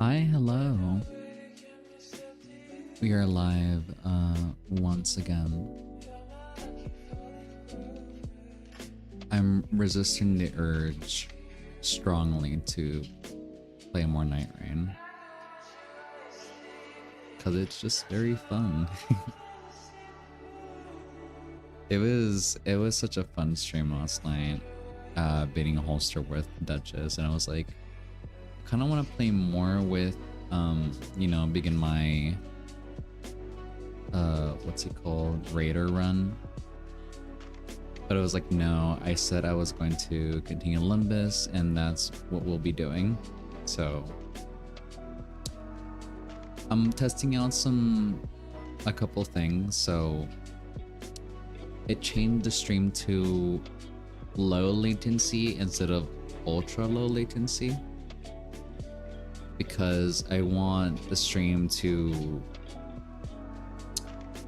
Hi, hello. We are live once again. I'm resisting the urge strongly to play more Night Rain because it's just very fun. It was such a fun stream last night, beating a holster with Duchess, and I was like, I kind of want to play more with, you know, begin my, what's it called, Raider run. But I was like, no, I said I was going to continue Limbus, and that's what we'll be doing. So I'm testing out a couple things. So it changed the stream to low latency instead of ultra low latency, because I want the stream to,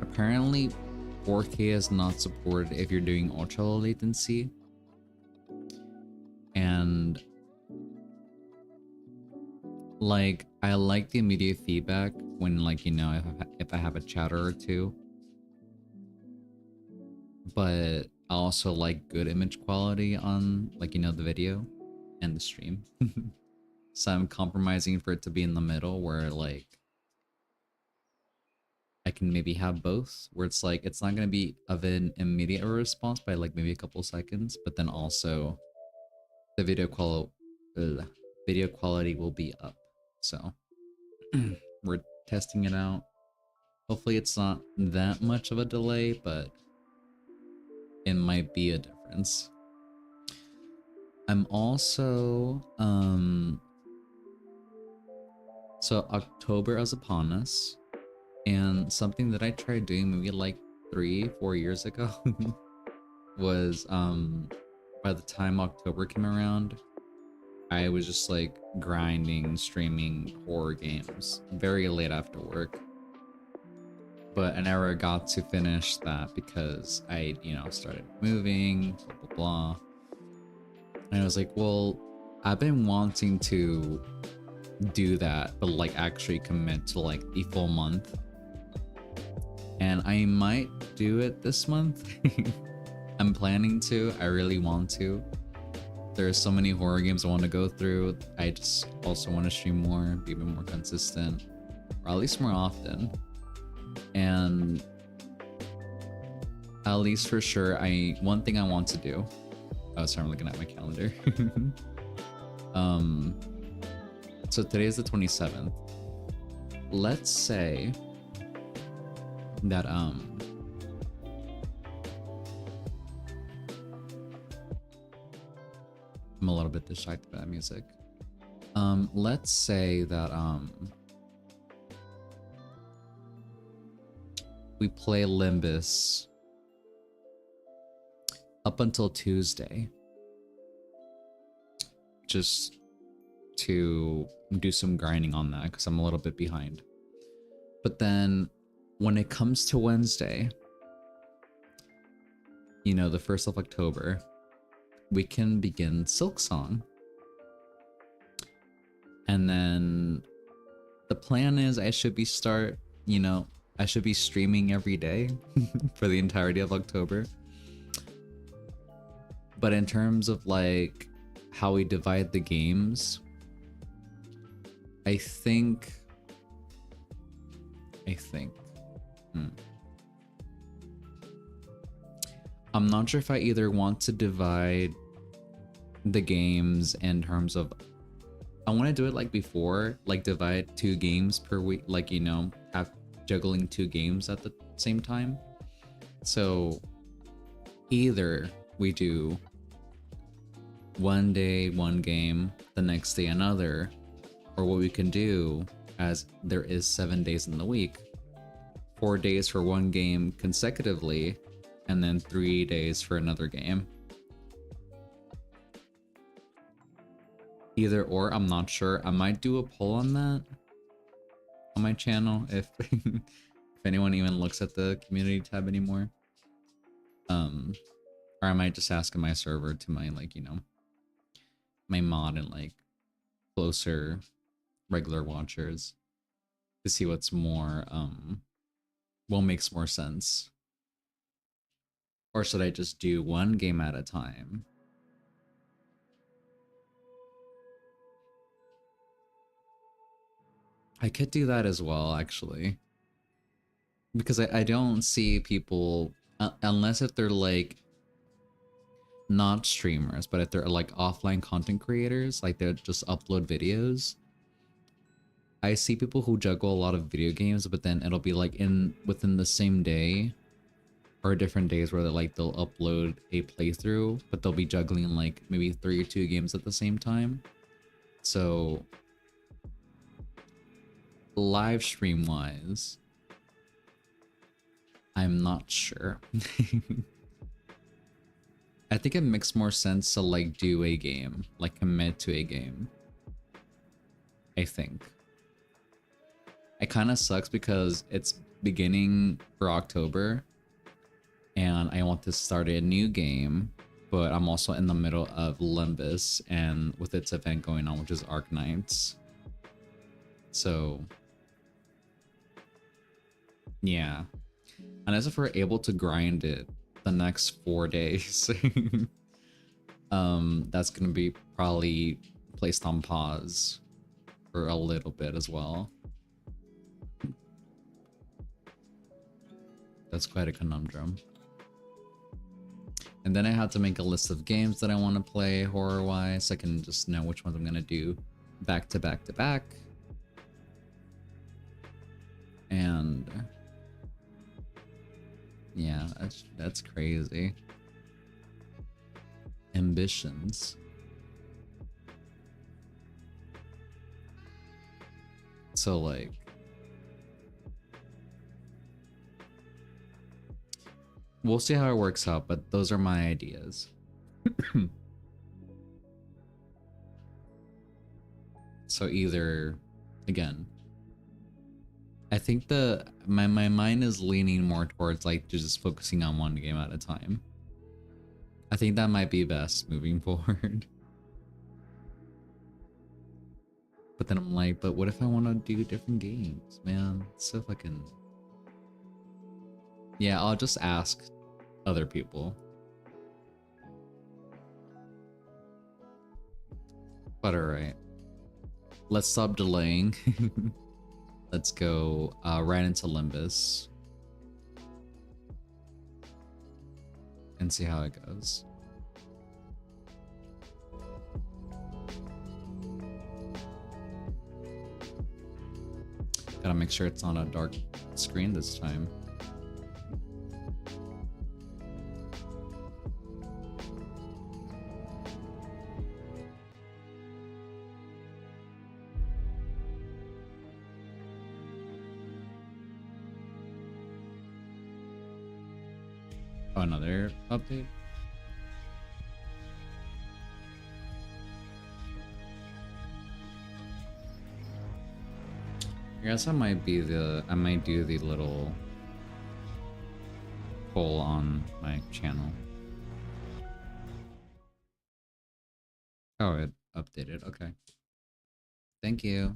apparently 4K is not supported if you're doing ultra low latency, and like I like the immediate feedback when, like, you know, if I have a chatter or two, but I also like good image quality on, like, you know, the video and the stream. So I'm compromising for it to be in the middle, where like I can maybe have both, where it's like it's not going to be of an immediate response by like maybe a couple seconds, but then also the video quality will be up. So we're testing it out. Hopefully it's not that much of a delay, but it might be a difference. I'm also so October is upon us, and something that I tried doing maybe like 3-4 years ago was by the time October came around, I was just like grinding, streaming horror games very late after work. But I never got to finish that because I, you know, started moving, blah, blah, blah. And I was like, well, I've been wanting to do that, but like actually commit to like the full month. And I might do it this month. I'm planning to. I really want to. There's so many horror games I want to go through. I just also want to stream more, be a bit more consistent, or at least more often. And at least for sure, one thing I want to do. Oh, sorry, I'm looking at my calendar. So today is the 27th. Let's say that I'm a little bit distracted by that music. Let's say that we play Limbus up until Tuesday. Just to do some grinding on that because I'm a little bit behind. But then when it comes to Wednesday, you know, the 1st of October, we can begin Silk Song. And then the plan is I should be I should be streaming every day for the entirety of October. But in terms of like how we divide the games, I think I'm not sure if I either want to divide the games in terms of, I want to do it like before, like divide 2 games per week, like, you know, have juggling 2 games at the same time. So either we do one day one game, the next day another, or what we can do, as there is 7 days in the week, 4 days for one game consecutively, and then 3 days for another game. Either or, I'm not sure. I might do a poll on that on my channel if if anyone even looks at the community tab anymore. Or I might just ask in my server to my, like, you know, my mod and like closer regular watchers to see what's more what makes more sense. Or should I just do one game at a time? I could do that as well, actually. Because I don't see people, unless if they're like not streamers, but if they're like offline content creators, like they just upload videos. I see people who juggle a lot of video games, but then it'll be like within the same day or different days where they'll upload a playthrough, but they'll be juggling like maybe 3 or 2 games at the same time. So live stream wise, I'm not sure. I think it makes more sense to like do a game, like commit to a game. I think. It kind of sucks because it's beginning for October and I want to start a new game, but I'm also in the middle of Limbus and with its event going on, which is Arknights. So yeah, unless if we're able to grind it the next 4 days, that's gonna be probably placed on pause for a little bit as well. That's quite a conundrum. And then I have to make a list of games that I want to play horror-wise, so I can just know which ones I'm gonna do back to back to back. And yeah, that's crazy. Ambitions. So like, we'll see how it works out, but those are my ideas. So either, again, I think my mind is leaning more towards like just focusing on one game at a time. I think that might be best moving forward. But then I'm like, but what if I want to do different games, man? It's so fucking... Yeah, I'll just ask other people. But alright. Let's stop delaying. Let's go right into Limbus. And see how it goes. Gotta make sure it's on a dark screen this time. Oh, another update? I guess I might do the little poll on my channel. Oh, it updated. Okay. Thank you.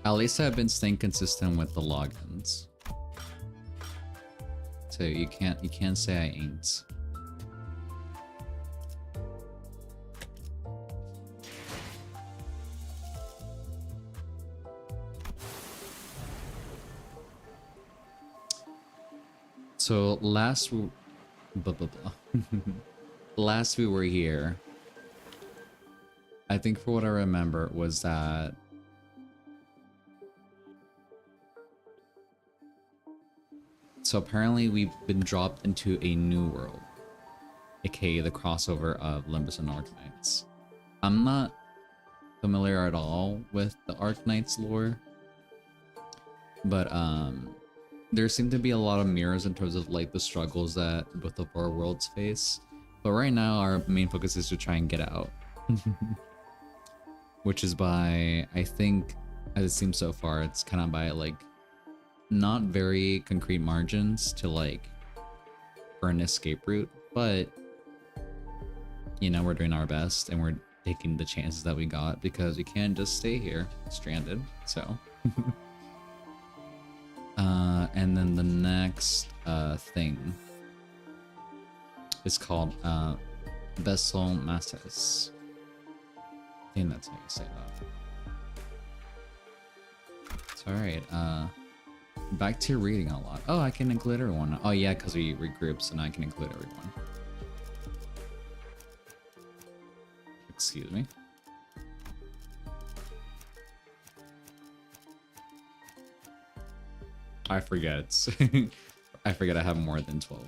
At least I've been staying consistent with the logins. So you can't say I ain't. So last last we were here, I think for what I remember was that so apparently we've been dropped into a new world, aka the crossover of Limbus and Arknights. I'm not familiar at all with the Arknights lore, but there seem to be a lot of mirrors in terms of like the struggles that both of our worlds face. But right now our main focus is to try and get out. Which is by, I think, as it seems so far, it's kind of by like not very concrete margins to like for an escape route, but you know, we're doing our best and we're taking the chances that we got because we can't just stay here stranded. So and then the next thing is called Vessel Masses. I think that's how you say that. It's alright, back to reading a lot. Oh, I can include everyone. Oh yeah, because we regrouped, so now I can include everyone. Excuse me. I forget. I forget I have more than 12.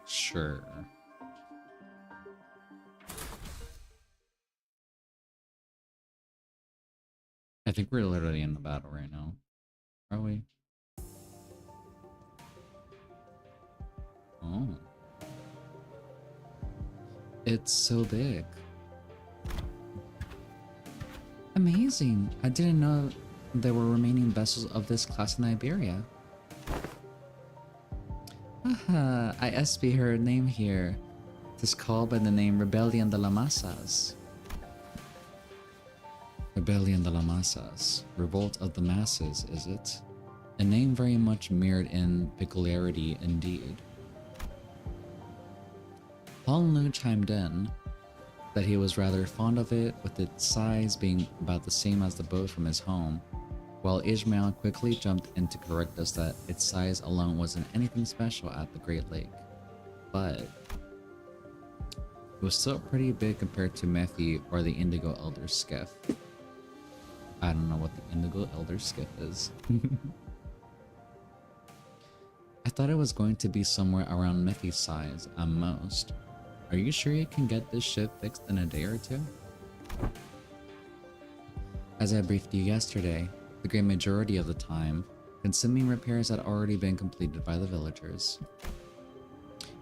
Sure. I think we're literally in the battle right now. Are we? Oh. It's so big. Amazing. I didn't know there were remaining vessels of this class in Iberia. Haha, I SB her name here. It is called by the name Rebellion de la Masas. Rebellion de la Masas. Revolt of the Masses, is it? A name very much mirrored in peculiarity indeed. Hong Lu chimed in that he was rather fond of it, with its size being about the same as the boat from his home, while Ishmael quickly jumped in to correct us that its size alone wasn't anything special at the Great Lake. But it was still pretty big compared to Methy or the Indigo Elder Skiff. I don't know what the Indigo Elder Skiff is. I thought it was going to be somewhere around Methy's size at most. Are you sure you can get this ship fixed in a day or two? As I briefed you yesterday, the great majority of the time, consuming repairs had already been completed by the villagers.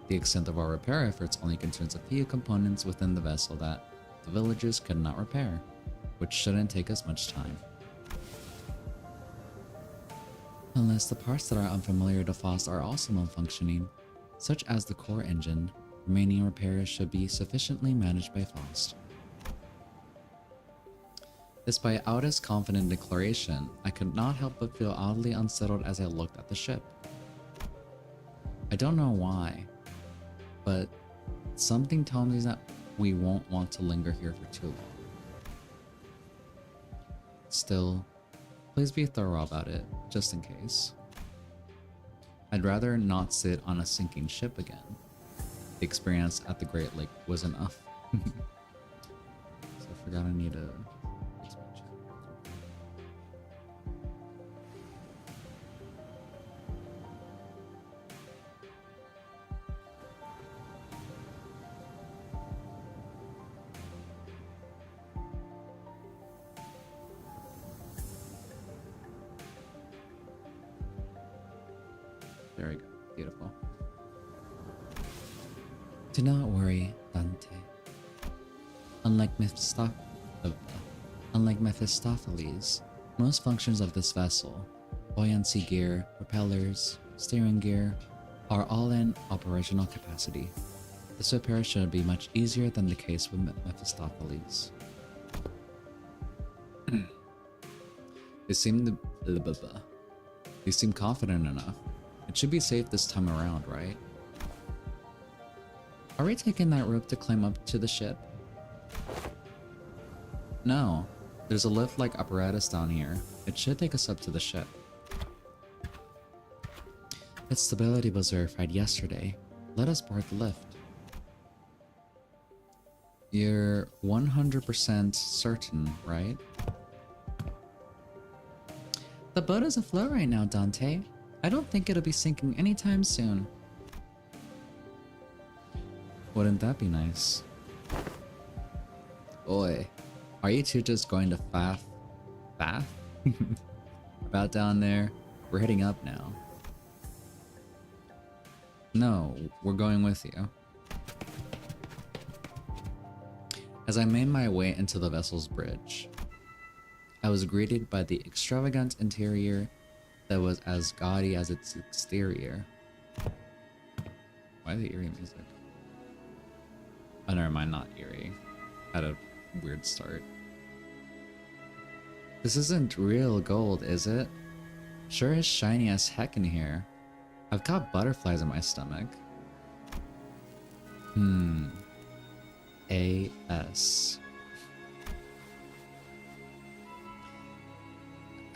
The extent of our repair efforts only concerns a few components within the vessel that the villagers could not repair, which shouldn't take us much time. Unless the parts that are unfamiliar to Faust are also malfunctioning, such as the core engine, remaining repairs should be sufficiently managed by Faust. Despite Auda's confident declaration, I could not help but feel oddly unsettled as I looked at the ship. I don't know why, but something tells me that we won't want to linger here for too long. Still, please be thorough about it, just in case. I'd rather not sit on a sinking ship again. The experience at the Great Lake was enough. So I forgot I need to... Beautiful. Do not worry, Dante. Unlike Mephistopheles, most functions of this vessel, buoyancy gear, propellers, steering gear, are all in operational capacity. This repair should be much easier than the case with Mephistopheles. They seem confident enough. It should be safe this time around, right? Are we taking that rope to climb up to the ship? No. There's a lift-like apparatus down here. It should take us up to the ship. Its stability was verified yesterday. Let us board the lift. You're 100% certain, right? The boat is afloat right now, Dante. I don't think it'll be sinking anytime soon. Wouldn't that be nice? Oi, are you two just going to faff? About down there? We're heading up now. No, we're going with you. As I made my way into the vessel's bridge, I was greeted by the extravagant interior that was as gaudy as its exterior. Why the eerie music? Oh, never mind, not eerie. Had a weird start. This isn't real gold, is it? Sure is shiny as heck in here. I've got butterflies in my stomach. A.S.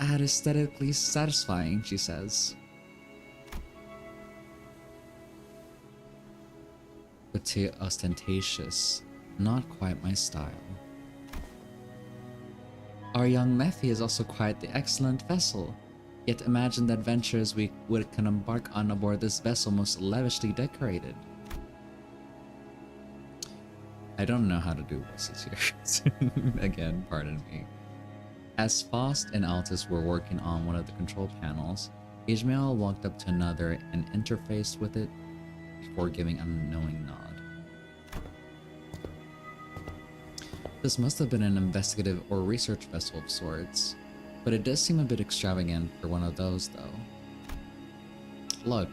Aesthetically satisfying, she says. But too ostentatious. Not quite my style. Our young Mephi is also quite the excellent vessel. Yet imagine the adventures we can embark on aboard this vessel most lavishly decorated. I don't know how to do voices here. Again, pardon me. As Faust and Altus were working on one of the control panels, Ishmael walked up to another and interfaced with it before giving a knowing nod. This must have been an investigative or research vessel of sorts, but it does seem a bit extravagant for one of those though. Look,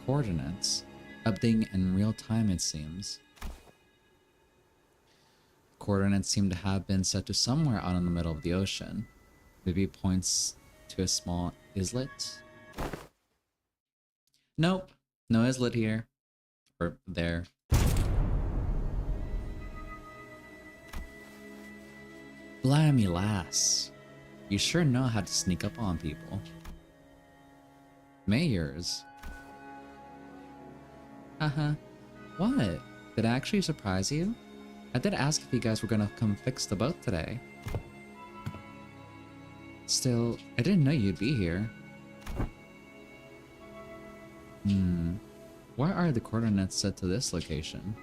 coordinates, updating in real time it seems. Coordinates seem to have been set to somewhere out in the middle of the ocean. Maybe points to a small islet? Nope, no islet here. Or there. Blimey lass. You sure know how to sneak up on people. Mayors. Haha. What? Did I actually surprise you? I did ask if you guys were gonna come fix the boat today. Still, I didn't know you'd be here. Why are the coordinates set to this location?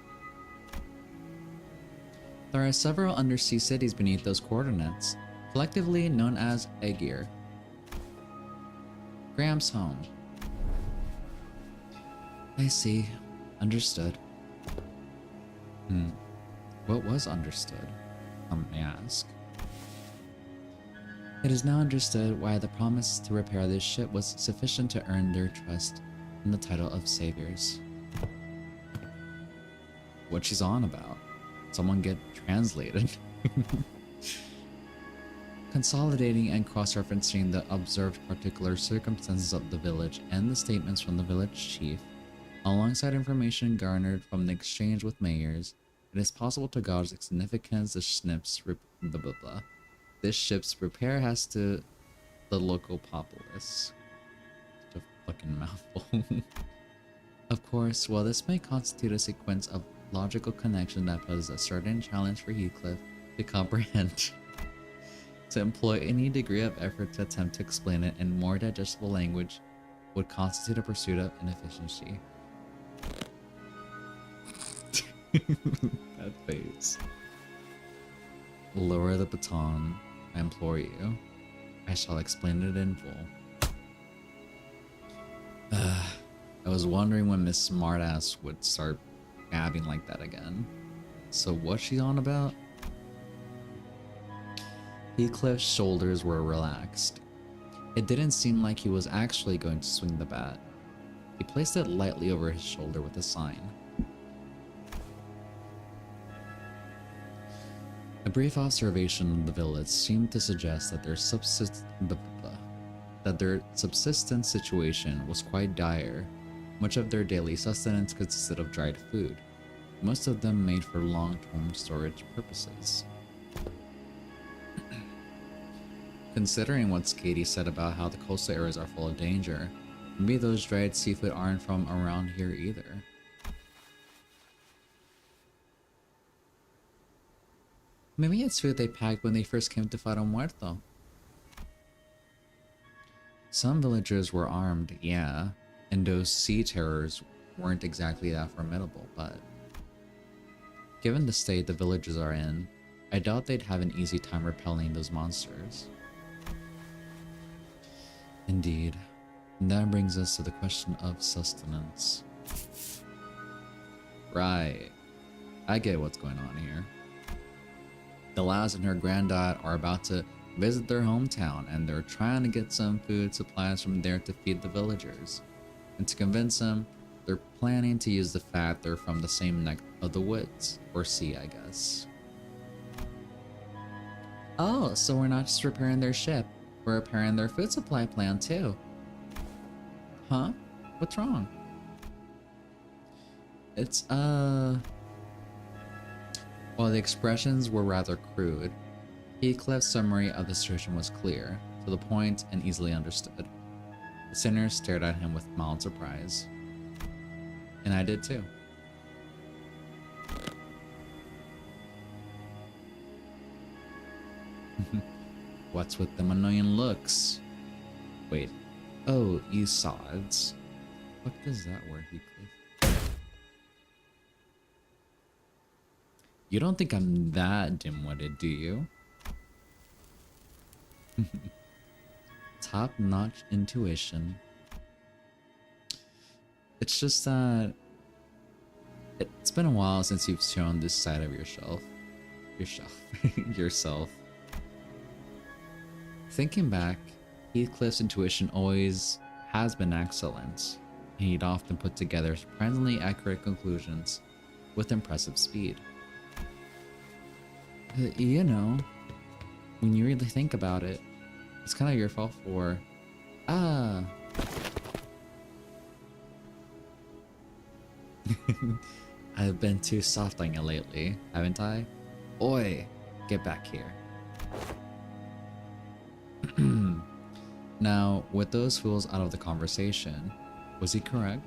There are several undersea cities beneath those coordinates, collectively known as Aegir. Graham's home. I see. Understood. What was understood? May I ask? It is now understood why the promise to repair this ship was sufficient to earn their trust in the title of saviors. What she's on about? Someone get translated. Consolidating and cross-referencing the observed particular circumstances of the village and the statements from the village chief, alongside information garnered from the exchange with mayors, it is possible to gauge the significance of this ship's repair has to the local populace. Such a fucking mouthful. Of course, while this may constitute a sequence of logical connection that poses a certain challenge for Heathcliff to comprehend, to employ any degree of effort to attempt to explain it in more digestible language would constitute a pursuit of inefficiency. That face. Lower the baton, I implore you. I shall explain it in full. I was wondering when Miss Smartass would start gabbing like that again. So what's she on about? Heathcliff's shoulders were relaxed. It didn't seem like he was actually going to swing the bat. He placed it lightly over his shoulder with a sign. A brief observation of the village seemed to suggest that their subsistence situation was quite dire. Much of their daily sustenance consisted of dried food, most of them made for long-term storage purposes. Considering what Katie said about how the coastal areas are full of danger, maybe those dried seafood aren't from around here either. Maybe it's food they packed when they first came to Faro Muerto. Some villagers were armed, yeah, and those sea terrors weren't exactly that formidable, but given the state the villagers are in, I doubt they'd have an easy time repelling those monsters. Indeed. And that brings us to the question of sustenance. Right. I get what's going on here. The lass and her granddad are about to visit their hometown, and they're trying to get some food supplies from there to feed the villagers. And to convince them, they're planning to use the fact they're from the same neck of the woods, or sea, I guess. Oh, so we're not just repairing their ship, we're repairing their food supply plan too. Huh? What's wrong? It's, While the expressions were rather crude, Heathcliff's summary of the situation was clear, to the point, and easily understood. The sinners stared at him with mild surprise. And I did too. What's with them annoying looks? Wait. Oh, you sods. What does that word, Heathcliff? You don't think I'm that dim-witted, do you? Top-notch intuition. It's just that it's been a while since you've shown this side of yourself. Yourself. Thinking back, Heathcliff's intuition always has been excellent, and he'd often put together surprisingly accurate conclusions with impressive speed. You know, when you really think about it, it's kind of your fault for... I've been too soft on you lately, haven't I? Oi, get back here. Now, with those fools out of the conversation, was he correct?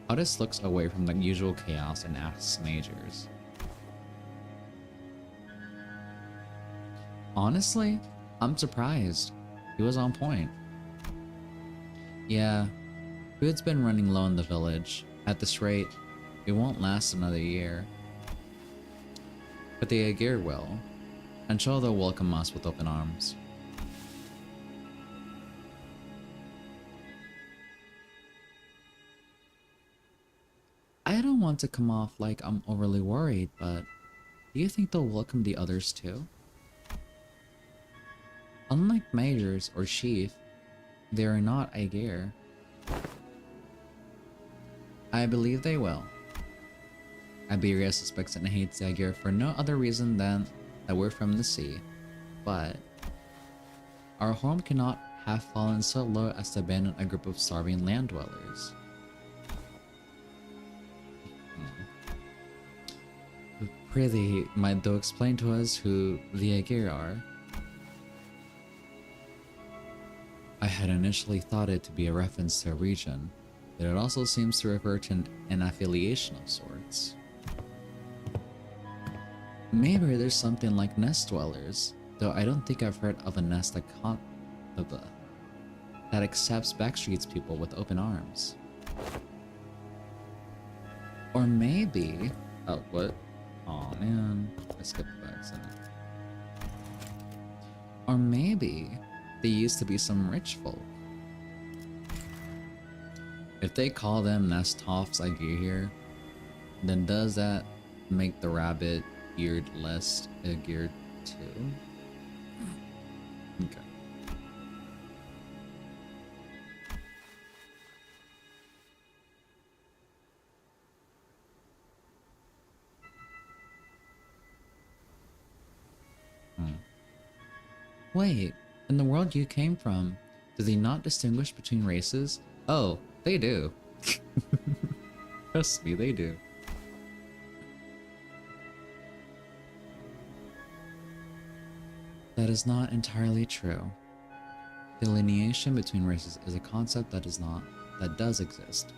Otis looks away from the usual chaos and asks Majors. Honestly, I'm surprised. He was on point. Yeah, food's been running low in the village. At this rate, it won't last another year. But the Aegir will. I'm sure they'll welcome us with open arms. I don't want to come off like I'm overly worried, but do you think they'll welcome the others too? Unlike Majors or Chief, they are not Aegir. I believe they will. Iberia suspects and hates the Aegir for no other reason than that we're from the sea, but our home cannot have fallen so low as to abandon a group of starving land dwellers. Prithee, might thou explain to us who the Aegir are? I had initially thought it to be a reference to a region, but it also seems to refer to an affiliation of sorts. Maybe there's something like nest dwellers, though I don't think I've heard of a nest that accepts Backstreet's people with open arms. Or maybe... Oh, what? Aw, man. I skipped the accident. Or maybe they used to be some rich folk. If they call them nest toffs like you hear, then does that make the rabbit eared less geared too? Okay. Wait, in the world you came from, do they not distinguish between races? Oh, they do. Trust me, they do. That is not entirely true. Delineation between races is a concept that does exist.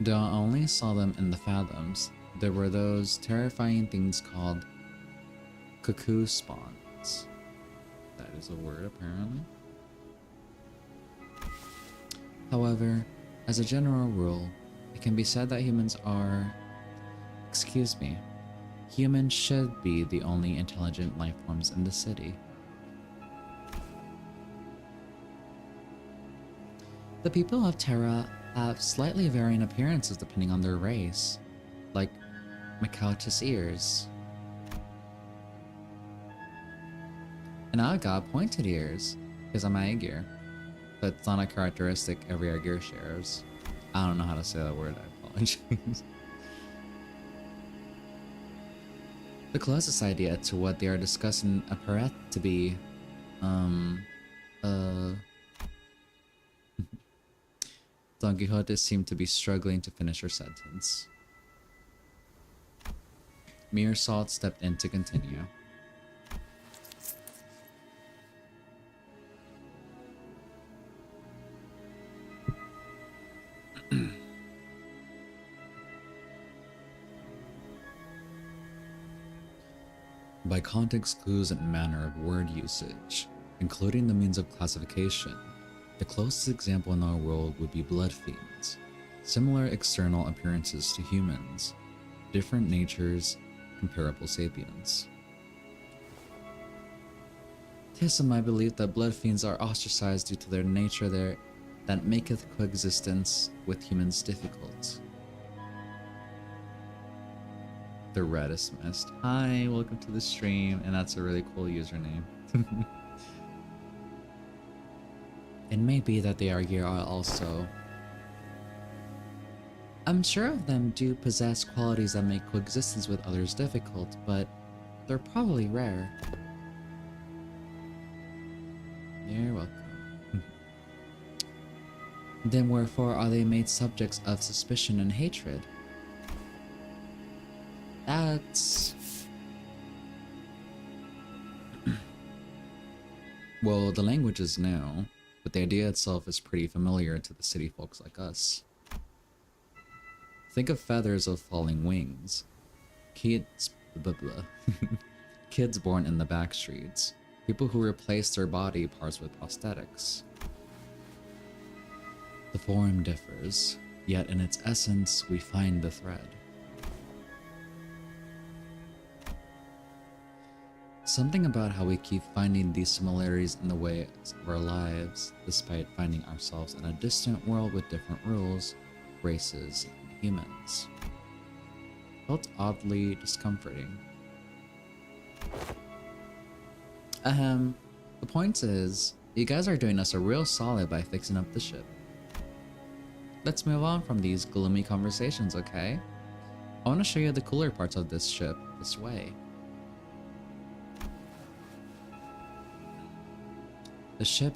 Though I only saw them in the fathoms, there were those terrifying things called cuckoo spawns. That is a word, apparently. However, as a general rule, it can be said that humans are... Excuse me. Humans should be the only intelligent life forms in the city. The people of Terra have slightly varying appearances depending on their race, like Macautus ears. And I got pointed ears, because I'm Aegir. But it's not a characteristic every Aegir shares. I don't know how to say that word, I apologize. The closest idea to what they are discussing appears to be, Don Quixote seemed to be struggling to finish her sentence. Meersalt stepped in to continue. By context clues and manner of word usage, including the means of classification, the closest example in our world would be blood fiends. Similar external appearances to humans, different natures, comparable sapiens. 'Tis my belief that blood fiends are ostracized due to their nature that maketh coexistence with humans difficult. The Reddest Mist. Hi, welcome to the stream, and that's a really cool username. It may be that the Aegir are also. I'm sure of them do possess qualities that make coexistence with others difficult, but they're probably rare. You're welcome. Then wherefore are they made subjects of suspicion and hatred? That's... Well, the language is new, but the idea itself is pretty familiar to the city folks like us. Think of feathers of falling wings. Kids... Kids born in the back streets. People who replace their body parts with prosthetics. The form differs, yet in its essence we find the thread. Something about how we keep finding these similarities in the way of our lives, despite finding ourselves in a distant world with different rules, races, and humans. Felt oddly discomforting. The point is, you guys are doing us a real solid by fixing up the ship. Let's move on from these gloomy conversations, okay? I want to show you the cooler parts of this ship this way. The ship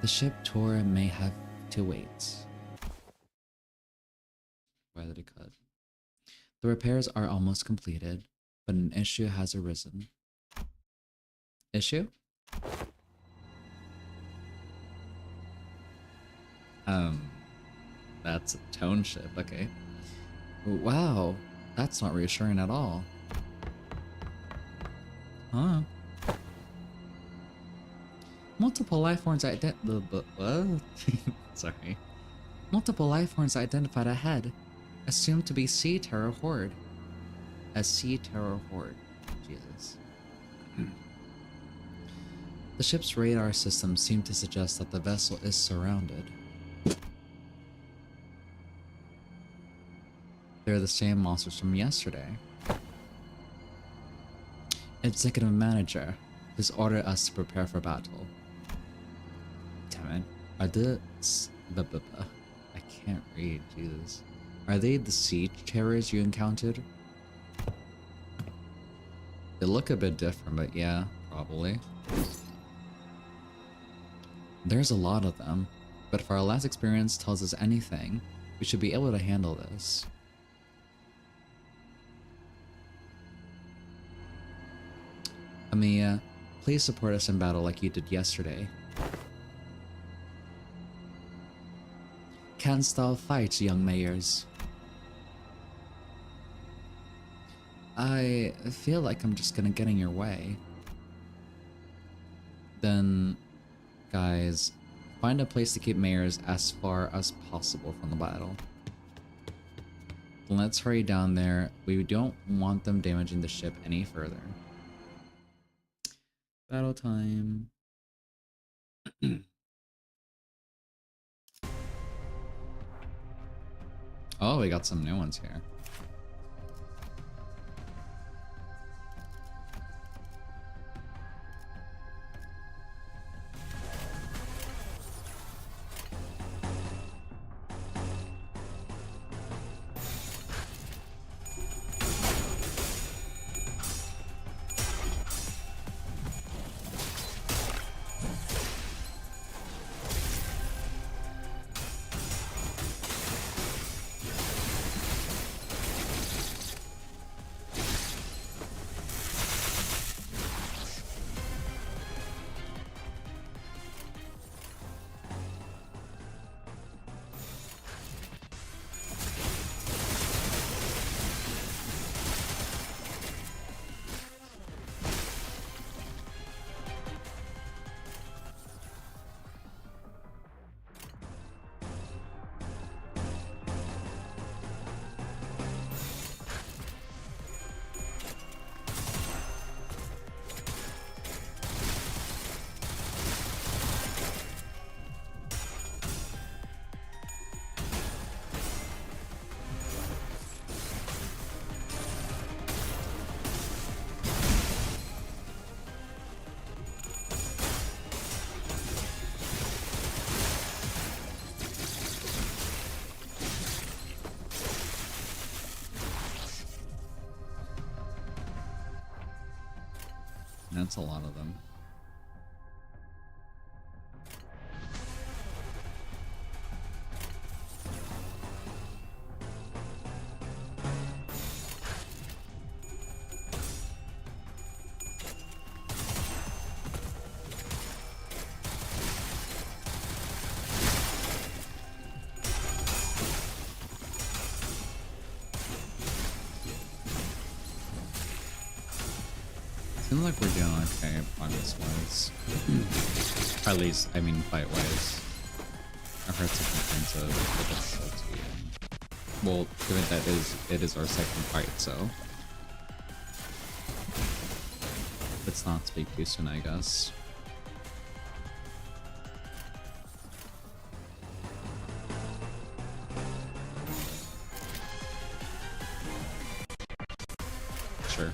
The ship tour may have to wait. Why did it cut? The repairs are almost completed, but an issue has arisen. Issue? That's a tone ship, okay. Wow, that's not reassuring at all. Huh? Multiple life forms Sorry. Multiple life forms identified ahead, assumed to be Sea Terror Horde. A Sea Terror Horde. Jesus. The ship's radar system seemed to suggest that the vessel is surrounded. They're the same monsters from yesterday. Executive Manager has ordered us to prepare for battle. Damn it. Are the... I can't read, Jesus. Are they the siege terrors you encountered? They look a bit different, but yeah, probably. There's a lot of them, but if our last experience tells us anything, we should be able to handle this. Amiya, please support us in battle like you did yesterday. Can't stall fights, young mayors. I feel like I'm just gonna get in your way. Then, guys, find a place to keep mayors as far as possible from the battle. Let's hurry down there. We don't want them damaging the ship any further. Battle time. Oh, we got some new ones here. That's a lot of them. Seems like we're doing okay progress-wise. At least, I mean, fight-wise. I've heard some complaints of the difficulty. Well, given that it is our second fight, so let's not speak too soon, I guess. Sure.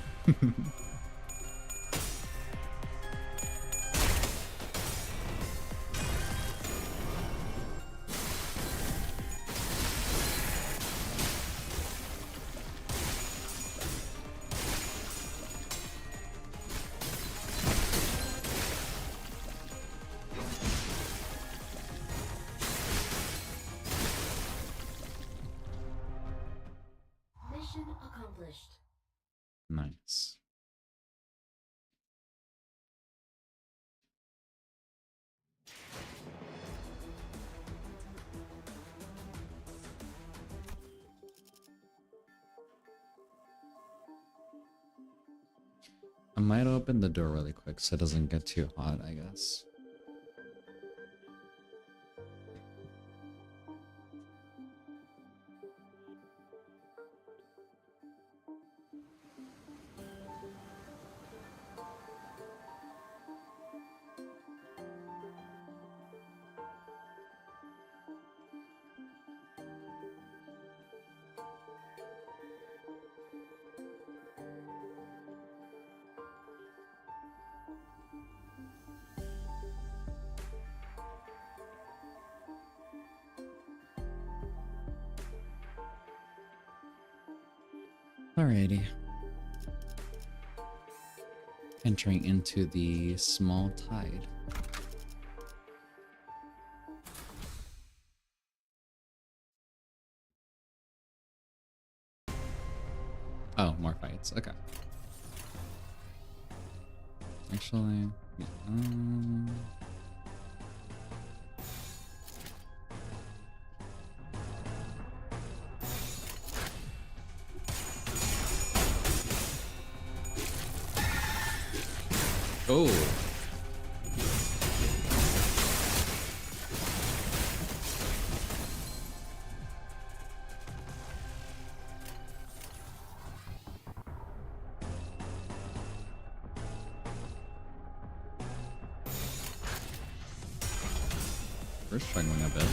Accomplished. Nice. I might open the door really quick so it doesn't get too hot, I guess. Alrighty. Entering into the small tide. Oh, more fights. Okay. Actually, yeah, oh. We're struggling a bit.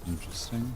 Interesting.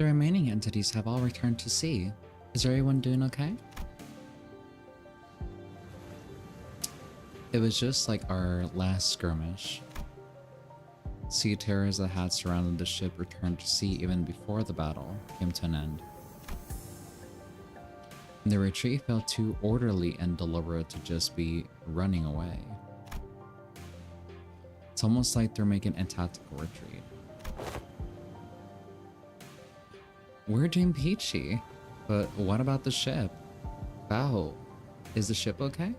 The remaining entities have all returned to sea. Is everyone doing okay? It was just like our last skirmish. Sea terrors that had surrounded the ship returned to sea even before the battle came to an end. The retreat felt too orderly and deliberate to just be running away. It's almost like they're making a tactical retreat. We're doing peachy, but what about the ship? Bao, is the ship okay?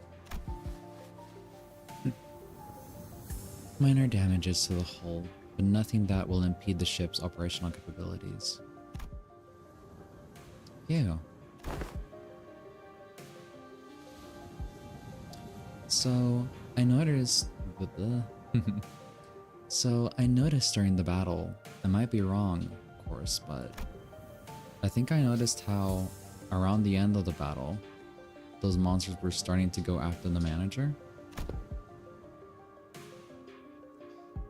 Minor damages to the hull, but nothing that will impede the ship's operational capabilities. Ew. So, I noticed... So, I noticed during the battle, I might be wrong, of course, but I think I noticed how, around the end of the battle, those monsters were starting to go after the manager.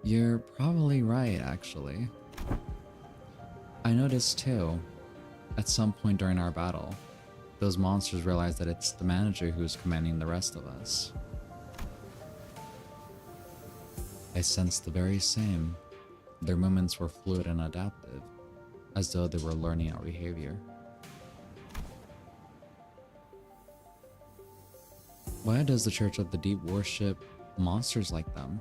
You're probably right, actually. I noticed too, at some point during our battle, those monsters realized that it's the manager who's commanding the rest of us. I sensed the very same. Their movements were fluid and adaptive, as though they were learning our behavior. Why does the Church of the Deep worship monsters like them?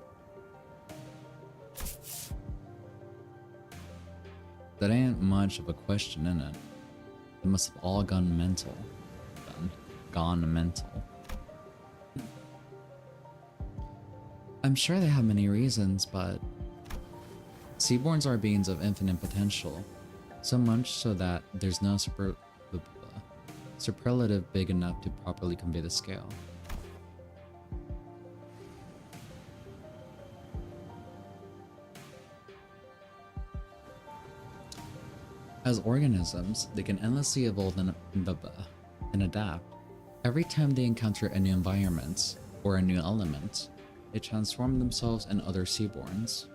That ain't much of a question, innit? They must have all gone mental. Gone mental. I'm sure they have many reasons, but Seaborns are beings of infinite potential, so much so that there's no superlative big enough to properly convey the scale. As organisms, they can endlessly evolve and adapt. Every time they encounter a new environment or a new element, they transform themselves and other seaborns.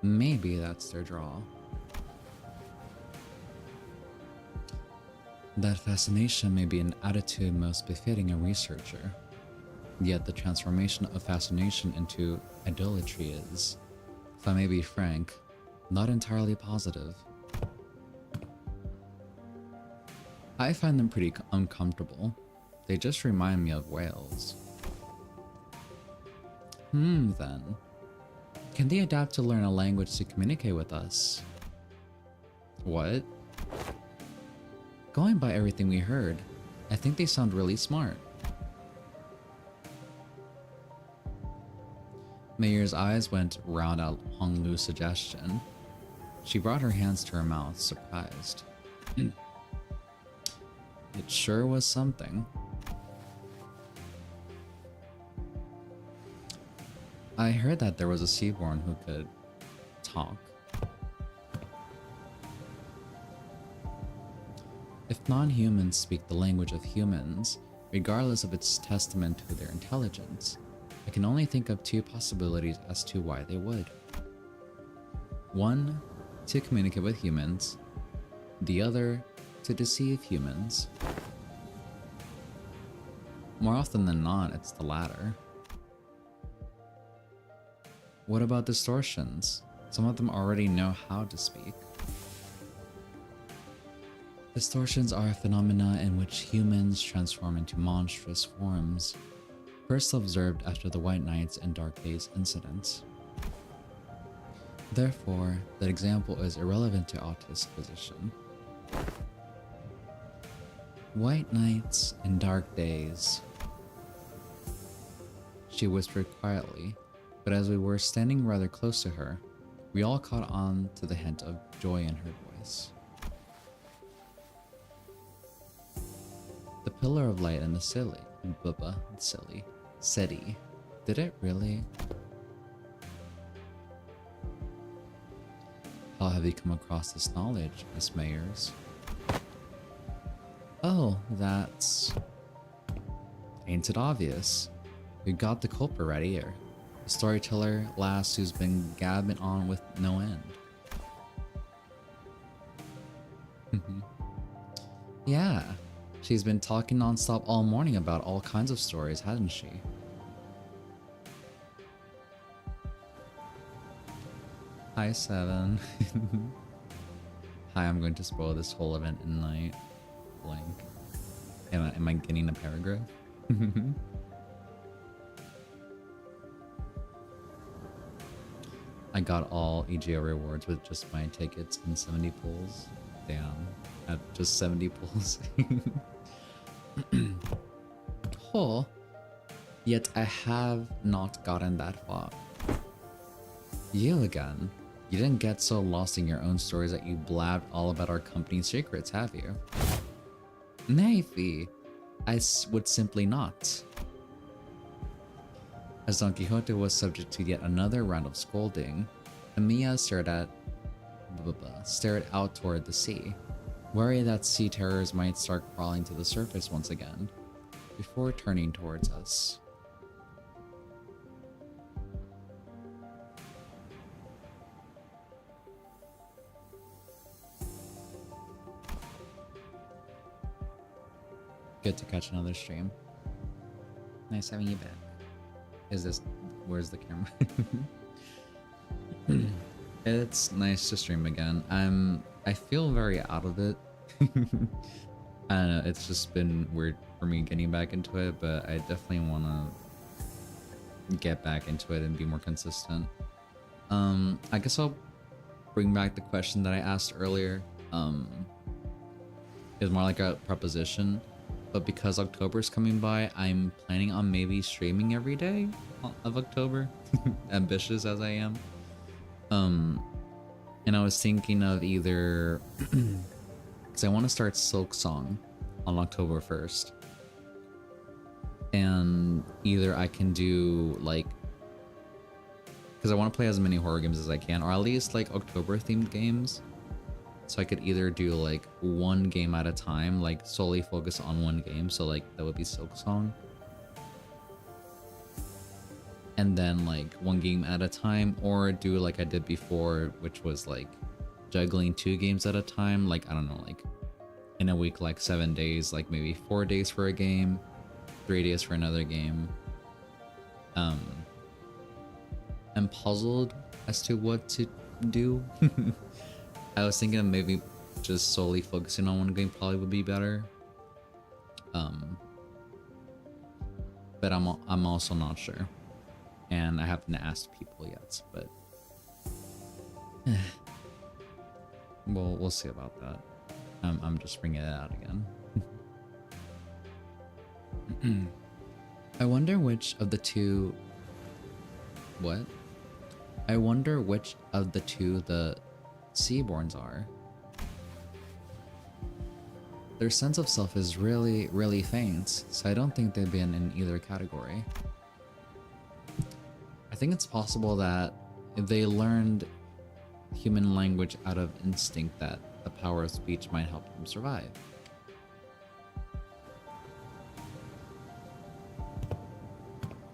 Maybe that's their draw. That fascination may be an attitude most befitting a researcher, yet the transformation of fascination into idolatry is, if I may be frank, not entirely positive. I find them pretty uncomfortable. They just remind me of whales. Then. Can they adapt to learn a language to communicate with us? What? Going by everything we heard, I think they sound really smart. Mayer's eyes went round at Honglu's suggestion. She brought her hands to her mouth, surprised. It sure was something. I heard that there was a Seaborn who could talk. If non-humans speak the language of humans, regardless of its testament to their intelligence, I can only think of two possibilities as to why they would. One, to communicate with humans. The other, to deceive humans. More often than not, it's the latter. What about distortions? Some of them already know how to speak. Distortions are a phenomena in which humans transform into monstrous forms, first observed after the White Knights and Dark Days incidents. Therefore, that example is irrelevant to Otto's position. White Knights and Dark Days, she whispered quietly, but as we were standing rather close to her, we all caught on to the hint of joy in her voice. The pillar of light in the silly. Bubba, silly. SETI. Did it really? How have you come across this knowledge, Miss Mayers? Oh, that's... Ain't it obvious? We got the culprit right here. The storyteller lass who's been gabbing on with no end. Yeah, she's been talking non-stop all morning about all kinds of stories, hasn't she? Hi, Seven. Hi, I'm going to spoil this whole event in night. Blank. Am I getting a paragraph? I got all EGO rewards with just my tickets and 70 pulls. Damn, at just 70 pulls. Oh, yet I have not gotten that far. You again. You didn't get so lost in your own stories that you blabbed all about our company's secrets, have you? Maybe. Would simply not. As Don Quixote was subject to yet another round of scolding, Emilia stared out toward the sea, worried that sea terrors might start crawling to the surface once again, before turning towards us. Good to catch another stream. Nice having you back. Where's the camera? It's nice to stream again. I feel very out of it. I don't know, it's just been weird for me getting back into it, but I definitely want to get back into it and be more consistent. I guess I'll bring back the question that I asked earlier. It's more like a proposition. But because October's coming by, I'm planning on maybe streaming every day of October, ambitious as I am. And I was thinking of either, because I want to start Silk Song on October 1st. And either I can do like, because I want to play as many horror games as I can, or at least like October themed games. So I could either do like one game at a time, like solely focus on one game. So like that would be Silk Song. And then like one game at a time, or do like I did before, which was like juggling 2 games at a time. Like, I don't know, like in a week, like 7 days, like maybe 4 days for a game, 3 days for another game. I'm puzzled as to what to do. I was thinking of maybe just solely focusing on one game probably would be better. But I'm also not sure, and I haven't asked people yet. But we'll see about that. I'm just bringing it out again. I wonder which of the two. What? I wonder which of the two the Seaborns are. Their sense of self is really, really faint, so I don't think they've been in either category. I think it's possible that they learned human language out of instinct, that the power of speech might help them survive.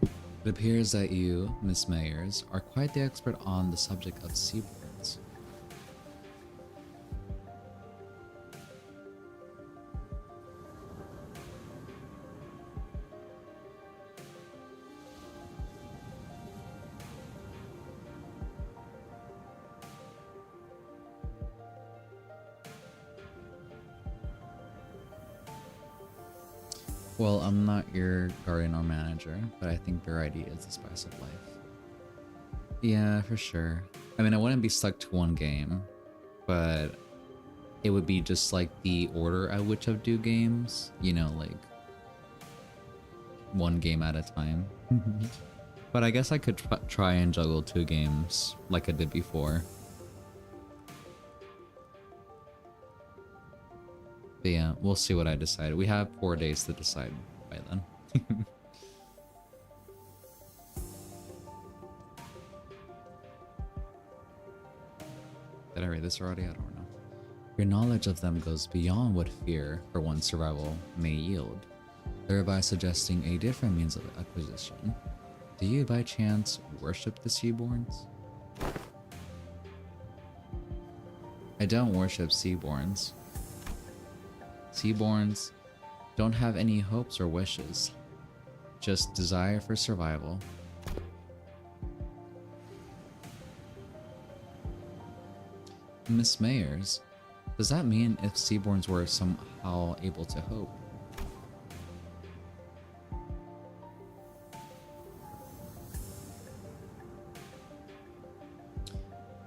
It appears that you, Miss Mayers, are quite the expert on the subject of seaborns. Well, I'm not your guardian or manager, but I think variety is the spice of life. Yeah, for sure. I mean, I wouldn't be stuck to one game, but it would be just like the order at which I do games, you know, like one game at a time. But I guess I could try and juggle 2 games like I did before. But yeah, we'll see what I decide. We have 4 days to decide by then. Did I read this already? I don't know. Your knowledge of them goes beyond what fear for one's survival may yield, thereby suggesting a different means of acquisition. Do you by chance worship the Seaborns? I don't worship Seaborns. Seaborns don't have any hopes or wishes, just desire for survival. Miss Mayers, does that mean if Seaborns were somehow able to hope?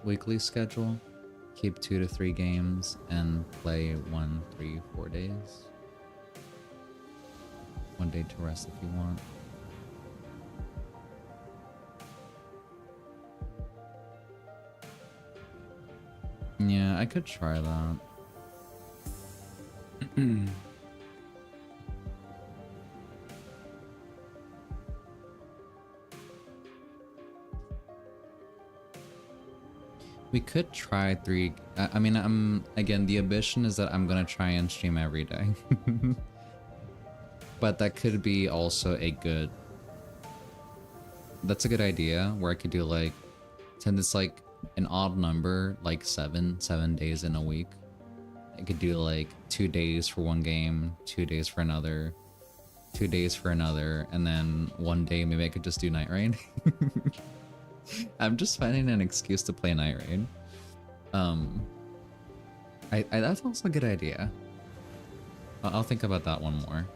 Weekly schedule? Keep 2 to 3 games and play 1, 3, 4 days. 1 day to rest if you want. Yeah, I could try that. We could try 3. I mean, again, the ambition is that I'm gonna try and stream every day. But that could be also a good... That's a good idea, where I could do like... Since it's like an odd number, like 7 days in a week. I could do like 2 days for one game, 2 days for another, 2 days for another, and then 1 day maybe I could just do Night Raid. I'm just finding an excuse to play Night Raid. That's also a good idea. I'll think about that one more.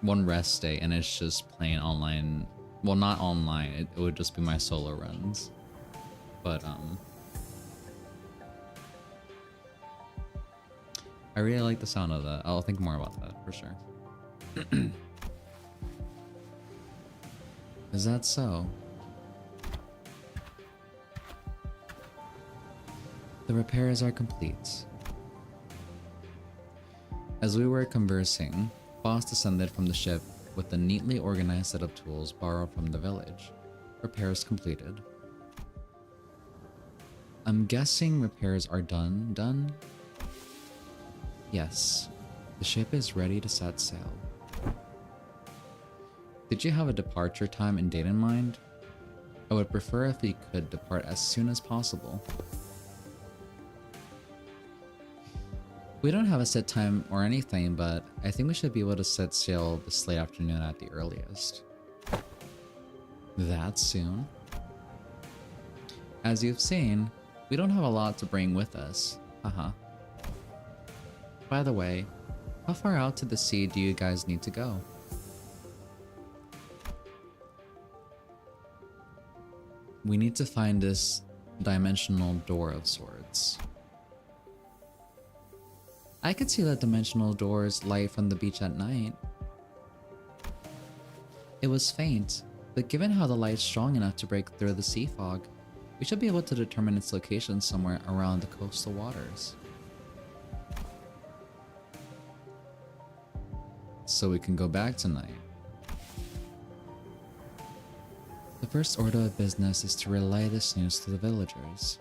One rest day, and it's just playing online. Well, not online. It would just be my solo runs. But I really like the sound of that. I'll think more about that for sure. Is that so? The repairs are complete. As we were conversing, Boss descended from the ship with a neatly organized set of tools borrowed from the village. Repairs completed. I'm guessing repairs are done? Yes. The ship is ready to set sail. Did you have a departure time and date in mind? I would prefer if we could depart as soon as possible. We don't have a set time or anything, but I think we should be able to set sail this late afternoon at the earliest. That soon? As you've seen, we don't have a lot to bring with us. Haha. By the way, how far out to the sea do you guys need to go? We need to find this dimensional door of sorts. I could see that dimensional door's light from the beach at night. It was faint, but given how the light's strong enough to break through the sea fog, we should be able to determine its location somewhere around the coastal waters. So we can go back tonight. The first order of business is to relay this news to the villagers.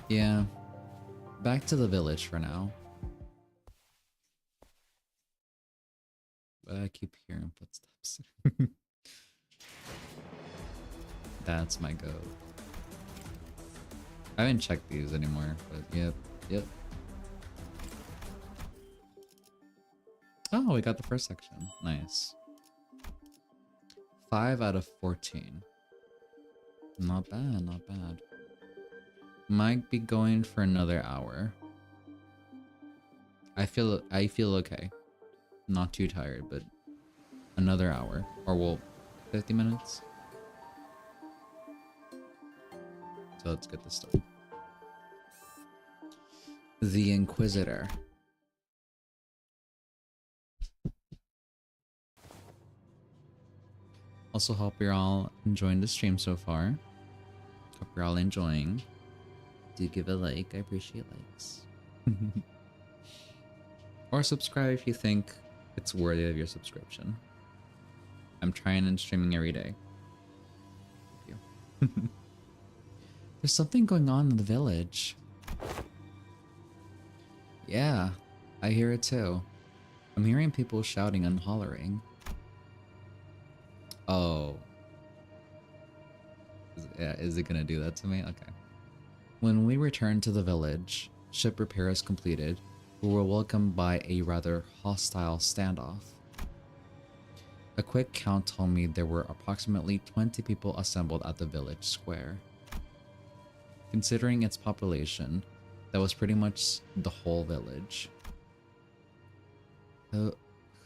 Yeah. Back to the village for now. But I keep hearing footsteps. That's my goat. I haven't checked these anymore, but yep. Oh, we got the first section. Nice. 5 out of 14. Not bad, not bad. Might be going for another hour. I feel okay. Not too tired, but another hour. Or well, 50 minutes. So let's get this started. The Inquisitor. Also hope you're all enjoying the stream so far. Hope you're all enjoying. Do give a like, I appreciate likes. Or subscribe if you think it's worthy of your subscription. I'm trying and streaming every day. Thank you. There's something going on in the village. Yeah, I hear it too. I'm hearing people shouting and hollering. Oh. Is it gonna do that to me? Okay. When we returned to the village, ship repairs completed, we were welcomed by a rather hostile standoff. A quick count told me there were approximately 20 people assembled at the village square. Considering its population, that was pretty much the whole village.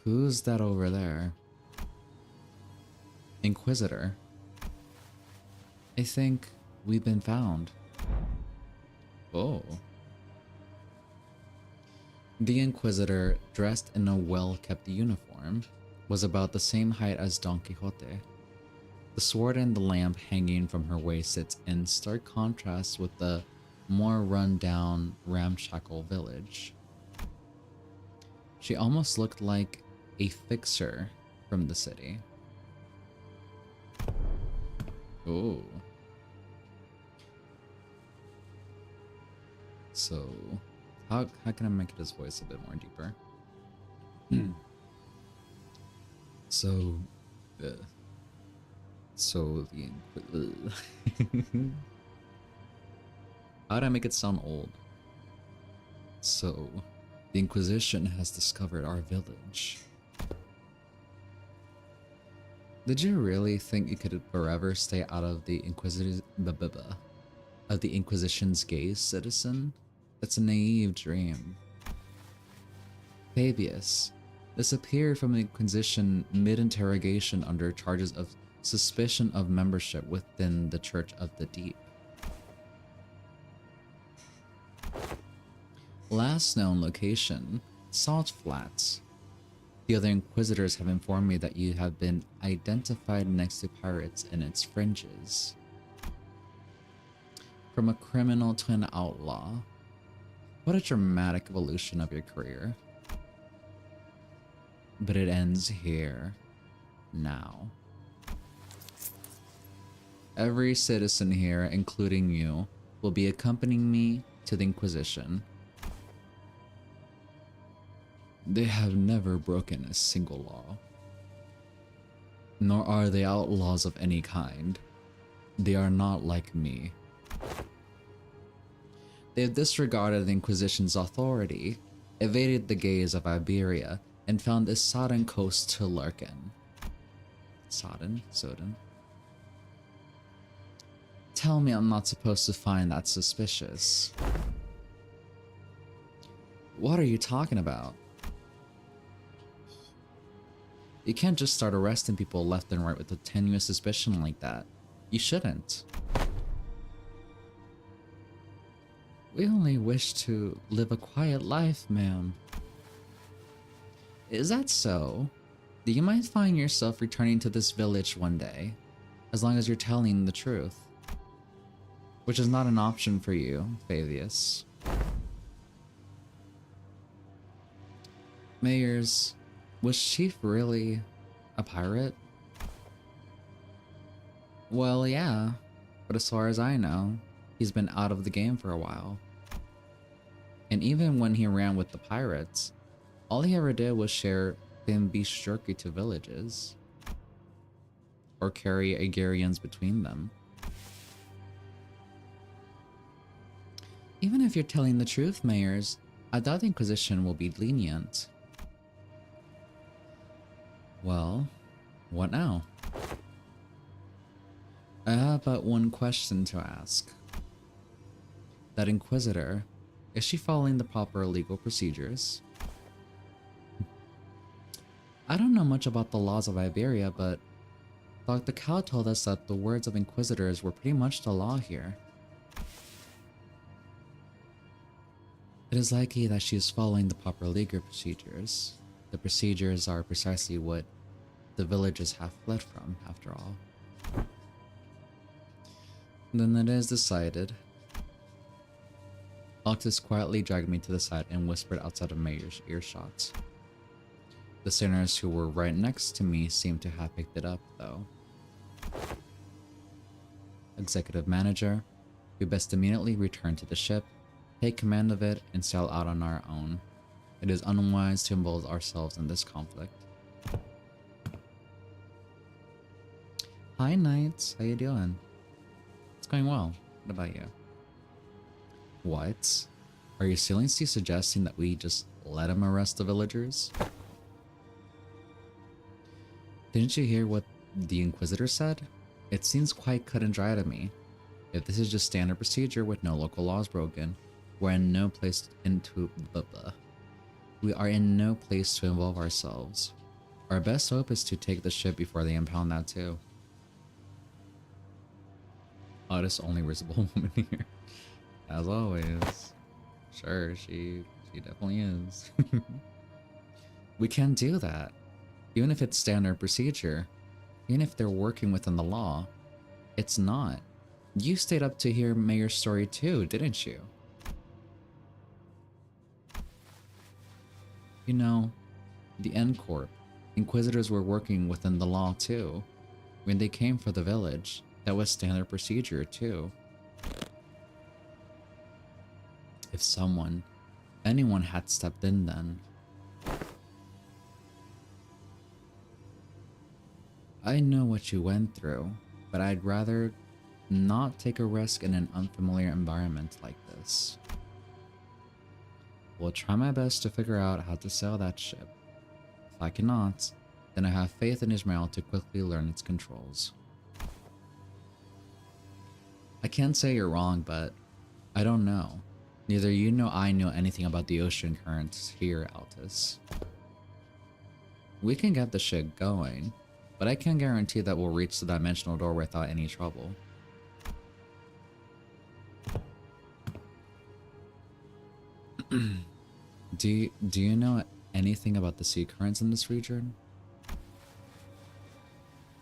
Who's that over there? Inquisitor. I think we've been found. Oh. The Inquisitor, dressed in a well-kept uniform, was about the same height as Don Quixote. The sword and the lamp hanging from her waist sits in stark contrast with the more run-down, ramshackle village. She almost looked like a fixer from the city. Oh. So, how can I make his voice a bit more deeper? So the how'd I make it sound old? So, the Inquisition has discovered our village. Did you really think you could forever stay out of the Inquisition's gaze, citizen? That's a naive dream. Fabius disappeared from the Inquisition mid-interrogation under charges of suspicion of membership within the Church of the Deep. Last known location, Salt Flats. The other Inquisitors have informed me that you have been identified next to pirates in its fringes. From a criminal to an outlaw. What a dramatic evolution of your career. But it ends here. Now. Every citizen here, including you, will be accompanying me to the Inquisition. They have never broken a single law. Nor are they outlaws of any kind. They are not like me. They have disregarded the Inquisition's authority, evaded the gaze of Iberia, and found a sodden coast to lurk in. Sodden? Tell me I'm not supposed to find that suspicious. What are you talking about? You can't just start arresting people left and right with a tenuous suspicion like that. You shouldn't. We only wish to live a quiet life, ma'am. Is that so? Do you might find yourself returning to this village one day, as long as you're telling the truth? Which is not an option for you, Fabius. Mayors, was Chief really a pirate? Well, yeah, but as far as I know, he's been out of the game for a while. And even when he ran with the pirates, all he ever did was share thin beef jerky to villages. Or carry Agarians between them. Even if you're telling the truth, Mayors, I doubt the Inquisition will be lenient. Well, what now? I have but one question to ask. That Inquisitor, is she following the proper legal procedures? I don't know much about the laws of Iberia, but Dr. Cow told us that the words of Inquisitors were pretty much the law here. It is likely that she is following the proper legal procedures. The procedures are precisely what the villagers have fled from, after all. Then it is decided. Altus quietly dragged me to the side and whispered outside of Mayor's earshot. The sailors who were right next to me seemed to have picked it up, though. Executive Manager, we best immediately return to the ship, take command of it, and sail out on our own. It is unwise to involve ourselves in this conflict. Hi, Knights. How you doing? It's going well. What about you? What? Are you seriously suggesting that we just let him arrest the villagers? Didn't you hear what the Inquisitor said? It seems quite cut and dry to me. If this is just standard procedure with no local laws broken, we are in no place to involve ourselves. Our best hope is to take the ship before they impound that too. Oddest only visible woman here. As always. Sure, she definitely is. We can't do that. Even if it's standard procedure. Even if they're working within the law. It's not. You stayed up to hear Mayor's story too, didn't you? You know, the N Corp, Inquisitors were working within the law too. When they came for the village, that was standard procedure too. If anyone had stepped in then. I know what you went through, but I'd rather not take a risk in an unfamiliar environment like this. Will try my best to figure out how to sail that ship. If I cannot, then I have faith in Ismail to quickly learn its controls. I can't say you're wrong, but I don't know. Neither you nor I know anything about the ocean currents here, Altus. We can get the ship going, but I can't guarantee that we'll reach the dimensional door without any trouble. Do you know anything about the sea currents in this region?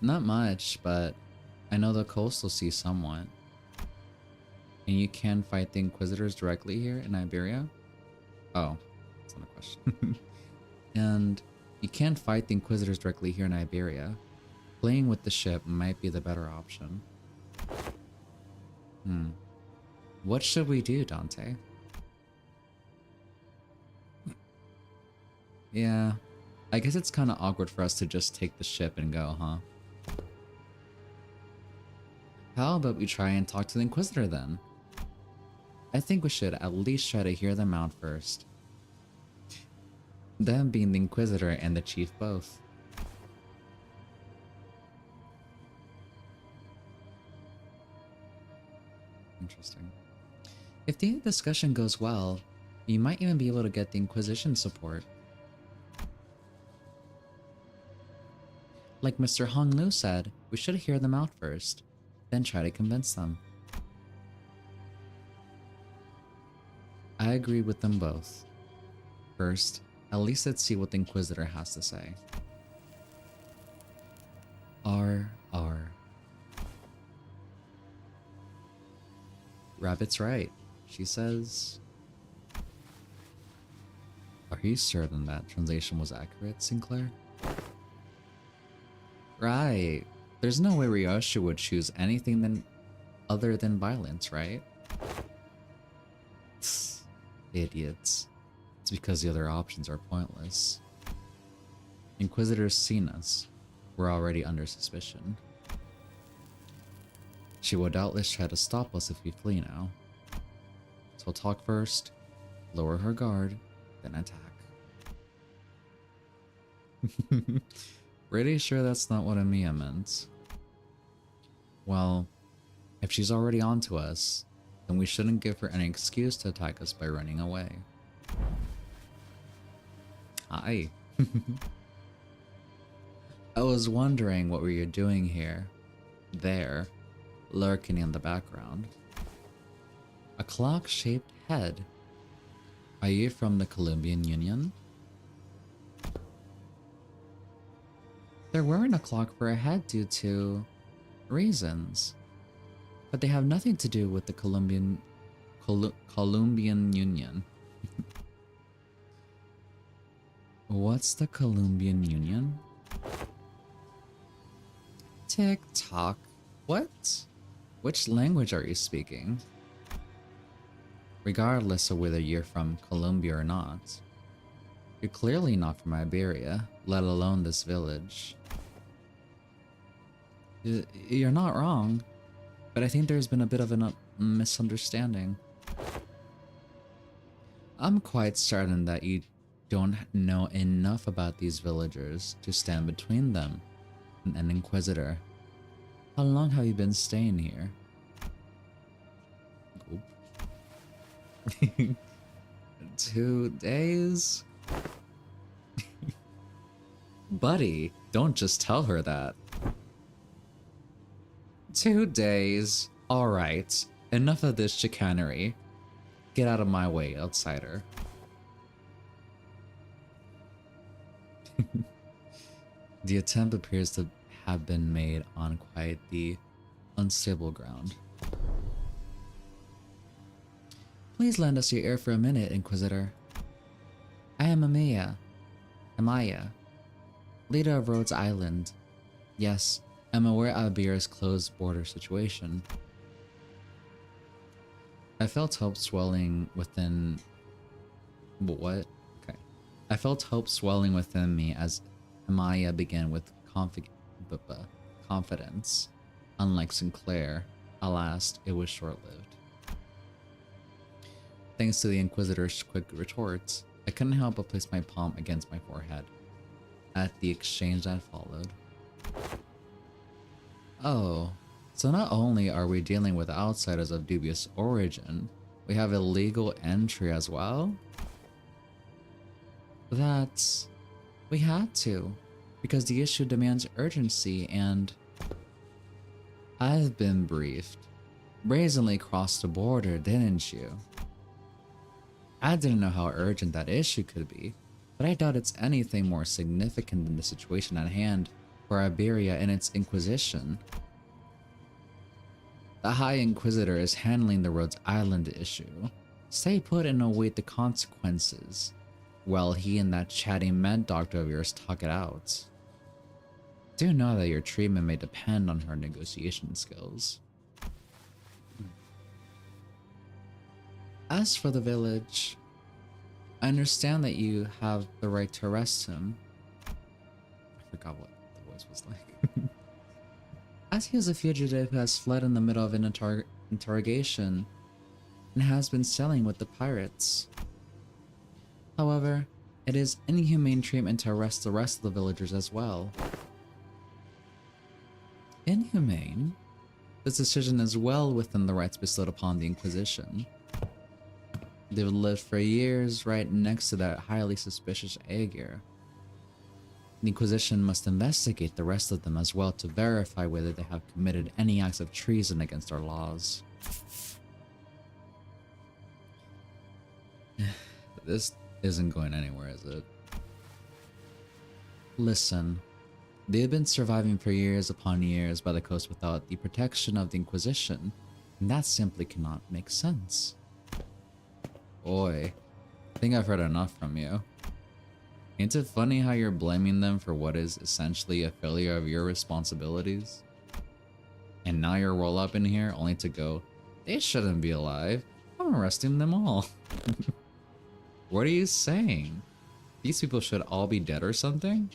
Not much, but I know the coastal sea somewhat. And you can fight the Inquisitors directly here in Iberia? Oh, that's not a question. And you can fight the Inquisitors directly here in Iberia. Playing with the ship might be the better option. What should we do, Dante? Yeah, I guess it's kind of awkward for us to just take the ship and go, huh? How about we try and talk to the Inquisitor then? I think we should at least try to hear them out first. Them being the Inquisitor and the Chief both. Interesting. If the discussion goes well, you might even be able to get the Inquisition support. Like Mr. Hong Lu said, we should hear them out first, then try to convince them. I agree with them both. First, at least let's see what the Inquisitor has to say. R. Rabbit's right. She says... Are you certain that translation was accurate, Sinclair? Right. There's no way Ryosha would choose anything other than violence, right? Idiots. It's because the other options are pointless. Inquisitors seen us. We're already under suspicion. She will doubtless try to stop us if we flee now. So talk first, lower her guard, then attack. Pretty sure that's not what Amiya meant. Well, if she's already onto us, then we shouldn't give her any excuse to attack us by running away. Hi. I was wondering what were you doing here? There, lurking in the background. A clock-shaped head. Are you from the Colombian Union? They're wearing a clock for a head due to reasons, but they have nothing to do with the Columbian Union. What's the Columbian Union? TikTok. What? Which language are you speaking? Regardless of whether you're from Colombia or not, you're clearly not from Iberia, let alone this village. You're not wrong, but I think there's been a bit of a misunderstanding. I'm quite certain that you don't know enough about these villagers to stand between them and an Inquisitor. How long have you been staying here? Oop. 2 days? Buddy, don't just tell her that. 2 days. Alright, enough of this chicanery. Get out of my way, outsider. The attempt appears to have been made on quite the unstable ground. Please lend us your ear for a minute, Inquisitor. I am Amaya, leader of Rhodes Island. Yes, I'm aware of Iberia's closed border situation. I felt hope swelling within... What? Okay. I felt hope swelling within me as Amaya began with confidence. Unlike Sinclair, alas, it was short-lived. Thanks to the Inquisitor's quick retorts, I couldn't help but place my palm against my forehead at the exchange that followed. Oh, so not only are we dealing with outsiders of dubious origin, we have illegal entry as well? That's... we had to, because the issue demands urgency and... I've been briefed. Brazenly crossed the border, didn't you? I didn't know how urgent that issue could be, but I doubt it's anything more significant than the situation at hand for Iberia and its Inquisition. The High Inquisitor is handling the Rhodes Island issue. Stay put and await the consequences, while he and that chatty med doctor of yours talk it out. Do know that your treatment may depend on her negotiation skills. As for the village, I understand that you have the right to arrest him. I forgot what the voice was like. As he is a fugitive who has fled in the middle of an interrogation and has been sailing with the pirates. However, it is inhumane treatment to arrest the rest of the villagers as well. Inhumane? This decision is well within the rights bestowed upon the Inquisition. They've lived for years right next to that highly suspicious Aegir. The Inquisition must investigate the rest of them as well to verify whether they have committed any acts of treason against our laws. This isn't going anywhere, is it? Listen, they have been surviving for years upon years by the coast without the protection of the Inquisition, and that simply cannot make sense. Boy, I think I've heard enough from you. Ain't it funny how you're blaming them for what is essentially a failure of your responsibilities? And now you roll up in here only to go, they shouldn't be alive. I'm arresting them all. What are you saying? These people should all be dead or something?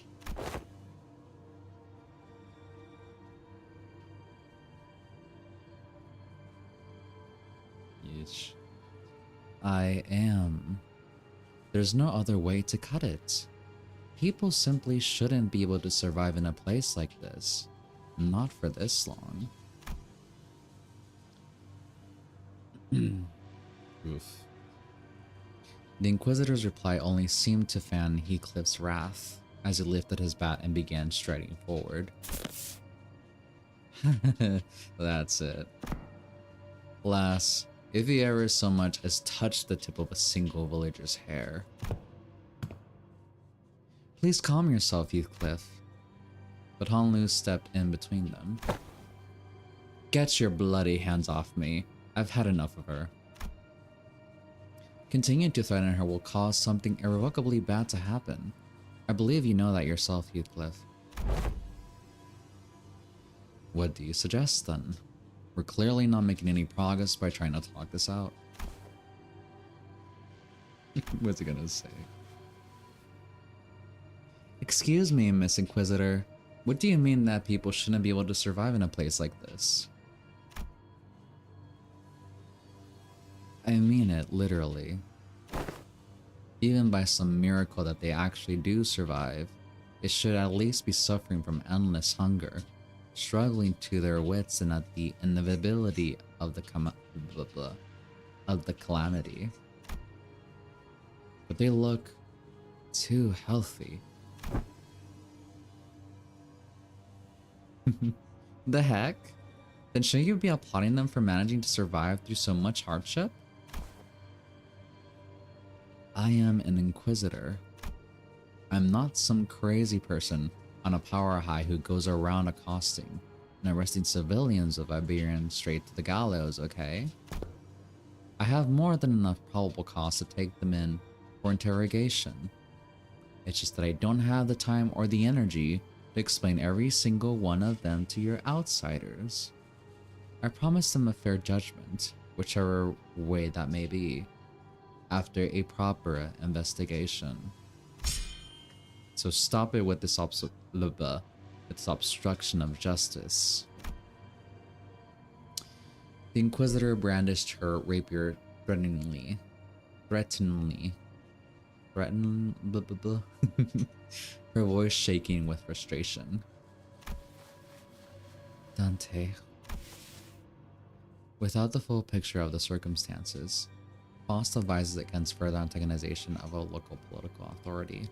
Yeesh. I am. There's no other way to cut it. People simply shouldn't be able to survive in a place like this. Not for this long. Oof. The Inquisitor's reply only seemed to fan Heathcliff's wrath as he lifted his bat and began striding forward. That's it. Lass, if he ever so much as touched the tip of a single villager's hair. Please calm yourself, Heathcliff. But Hanlu stepped in between them. Get your bloody hands off me. I've had enough of her. Continuing to threaten her will cause something irrevocably bad to happen. I believe you know that yourself, Heathcliff. What do you suggest then? We're clearly not making any progress by trying to talk this out. What's he gonna say? Excuse me, Miss Inquisitor. What do you mean that people shouldn't be able to survive in a place like this? I mean it literally. Even by some miracle that they actually do survive, it should at least be suffering from endless hunger, struggling to their wits and at the inevitability of the calamity. But they look too healthy. The heck? Then shouldn't you be applauding them for managing to survive through so much hardship? I am an Inquisitor. I'm not some crazy person on a power high who goes around accosting and arresting civilians of Iberian straight to the gallows, okay? I have more than enough probable cause to take them in for interrogation. It's just that I don't have the time or the energy to explain every single one of them to your outsiders. I promise them a fair judgment, whichever way that may be, after a proper investigation. So stop it with this obstruction of justice. The Inquisitor brandished her rapier threateningly. Her voice shaking with frustration. Dante. Without the full picture of the circumstances, Faust advises against further antagonization of a local political authority.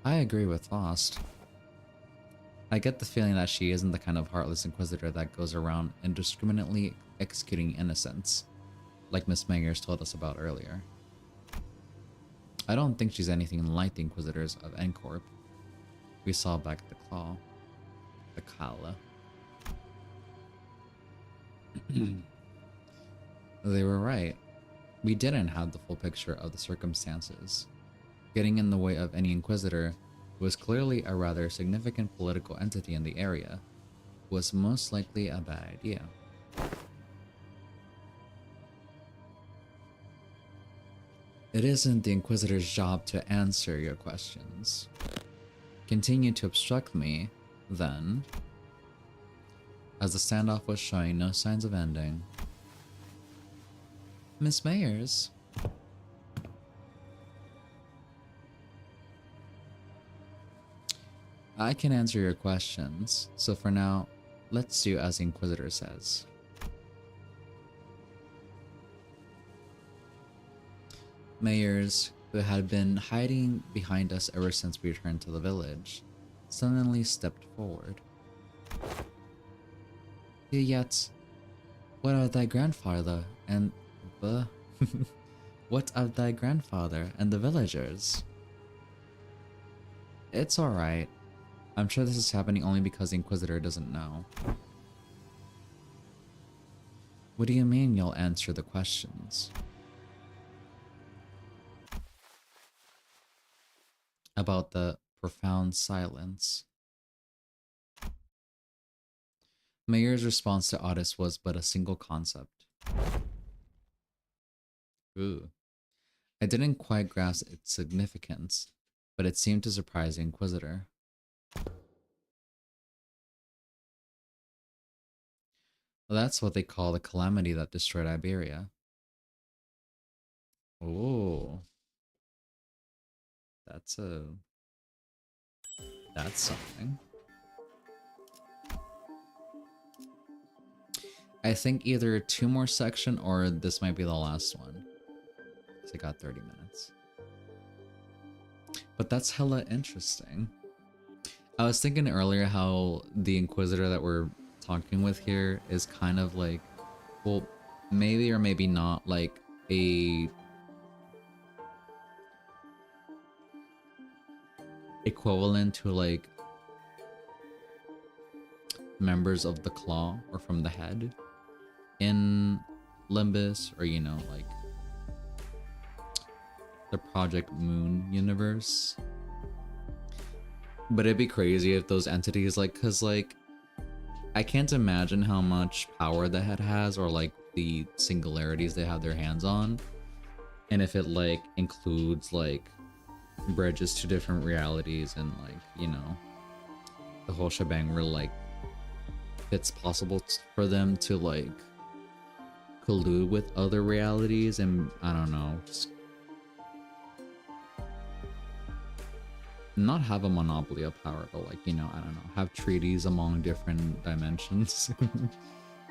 I agree with Faust. I get the feeling that she isn't the kind of heartless Inquisitor that goes around indiscriminately executing innocents, like Miss Meyers told us about earlier. I don't think she's anything like the Inquisitors of Encorp we saw back at the Claw. The Kala. They were right. We didn't have the full picture of the circumstances. Getting in the way of any Inquisitor, who was clearly a rather significant political entity in the area, was most likely a bad idea. It isn't the Inquisitor's job to answer your questions. Continue to obstruct me, then. As the standoff was showing no signs of ending. Miss Meyers? I can answer your questions, so for now, let's do as the Inquisitor says. Meyers, who had been hiding behind us ever since we returned to the village, suddenly stepped forward. Yet, what of thy grandfather and the... what of thy grandfather and the villagers? It's alright. I'm sure this is happening only because the Inquisitor doesn't know. What do you mean you'll answer the questions? About the profound silence. Mayer's response to Otis was but a single concept. Ooh. I didn't quite grasp its significance, but it seemed to surprise the Inquisitor. Well, that's what they call the calamity that destroyed Iberia. Oh. That's something. I think either 2 more section or this might be the last one. So I got 30 minutes. But that's hella interesting. I was thinking earlier how the Inquisitor that we're talking with here is kind of like, well, maybe or maybe not like a equivalent to like members of the Claw or from the Head in Limbus, or you know, like the Project Moon universe. But it'd be crazy if those entities, like, cause like, I can't imagine how much power the head has, or like the singularities they have their hands on. And if it like includes like bridges to different realities and like, you know, the whole shebang, where like it's possible for them to like collude with other realities and I don't know, not have a monopoly of power, but like, you know, I don't know, have treaties among different dimensions.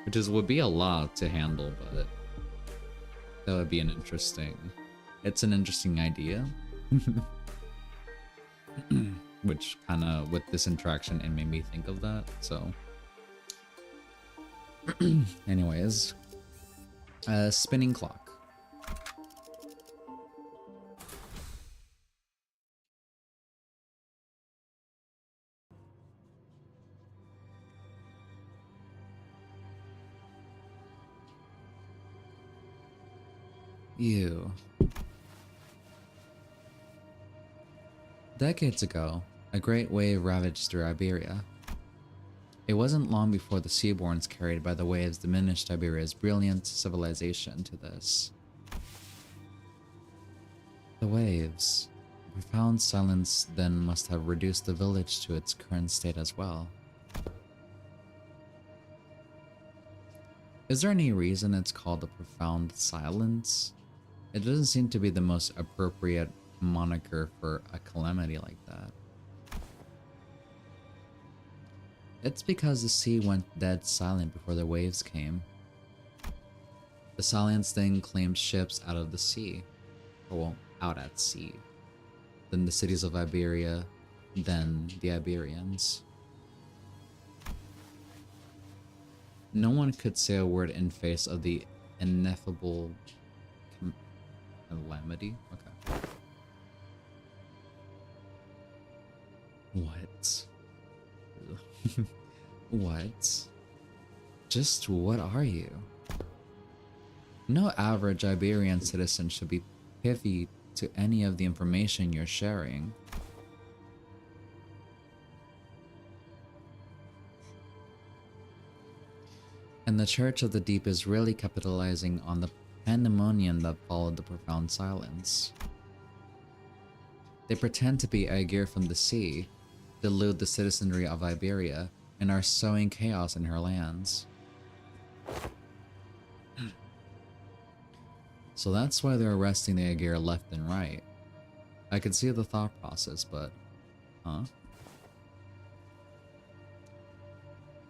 Which would be a lot to handle, but that would be an interesting, it's an interesting idea. Which kind of, with this interaction, it made me think of that, so. Anyways, spinning clock. You. Decades ago, a great wave ravaged through Iberia. It wasn't long before the seaborns carried by the waves diminished Iberia's brilliant civilization to this. The waves. Profound silence then must have reduced the village to its current state as well. Is there any reason it's called a profound silence? It doesn't seem to be the most appropriate moniker for a calamity like that. It's because the sea went dead silent before the waves came. The silence then claimed ships out of the sea, or well, out at sea. Then the cities of Iberia, then the Iberians. No one could say a word in face of the ineffable calamity. Okay. What? What? Just what are you? No average Iberian citizen should be privy to any of the information you're sharing. And the Church of the Deep is really capitalizing on the pandemonium that followed the profound silence. They pretend to be Aegir from the sea, delude the citizenry of Iberia, and are sowing chaos in her lands. So that's why they're arresting the Aegir left and right. I can see the thought process, but... huh?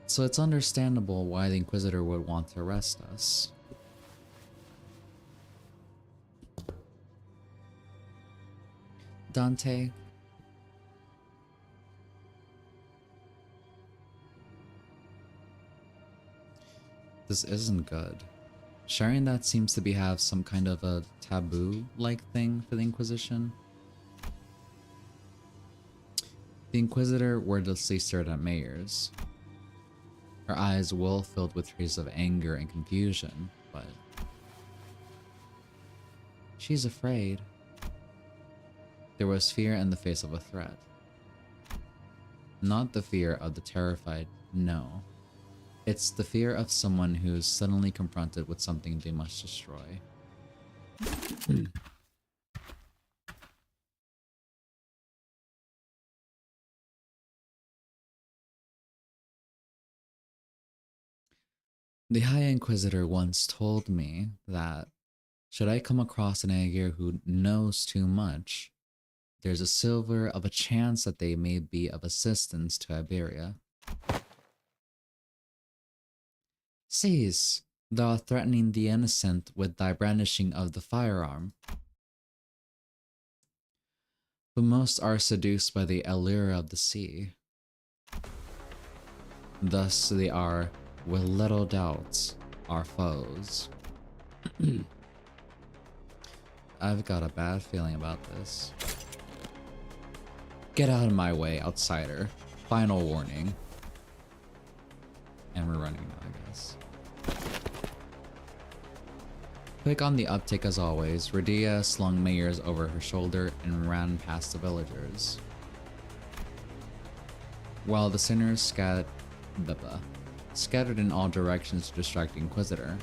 So it's understandable why the Inquisitor would want to arrest us. Dante? This isn't good. Sharing that seems to have some kind of a taboo-like thing for the Inquisition. The Inquisitor wordlessly stared at Mayers. Her eyes well filled with traces of anger and confusion, but... she's afraid. There was fear in the face of a threat. Not the fear of the terrified, no. It's the fear of someone who's suddenly confronted with something they must destroy. The High Inquisitor once told me that, should I come across an Aegir who knows too much, there's a silver of a chance that they may be of assistance to Iberia. Cease, thou threatening the innocent with thy brandishing of the firearm. Who most are seduced by the allure of the sea. Thus they are, with little doubts, our foes. I've got a bad feeling about this. Get out of my way, outsider. Final warning. And we're running now, I guess. Quick on the uptick as always, Radia slung Mayors over her shoulder and ran past the villagers, while the sinners scattered in all directions to distract the Inquisitor.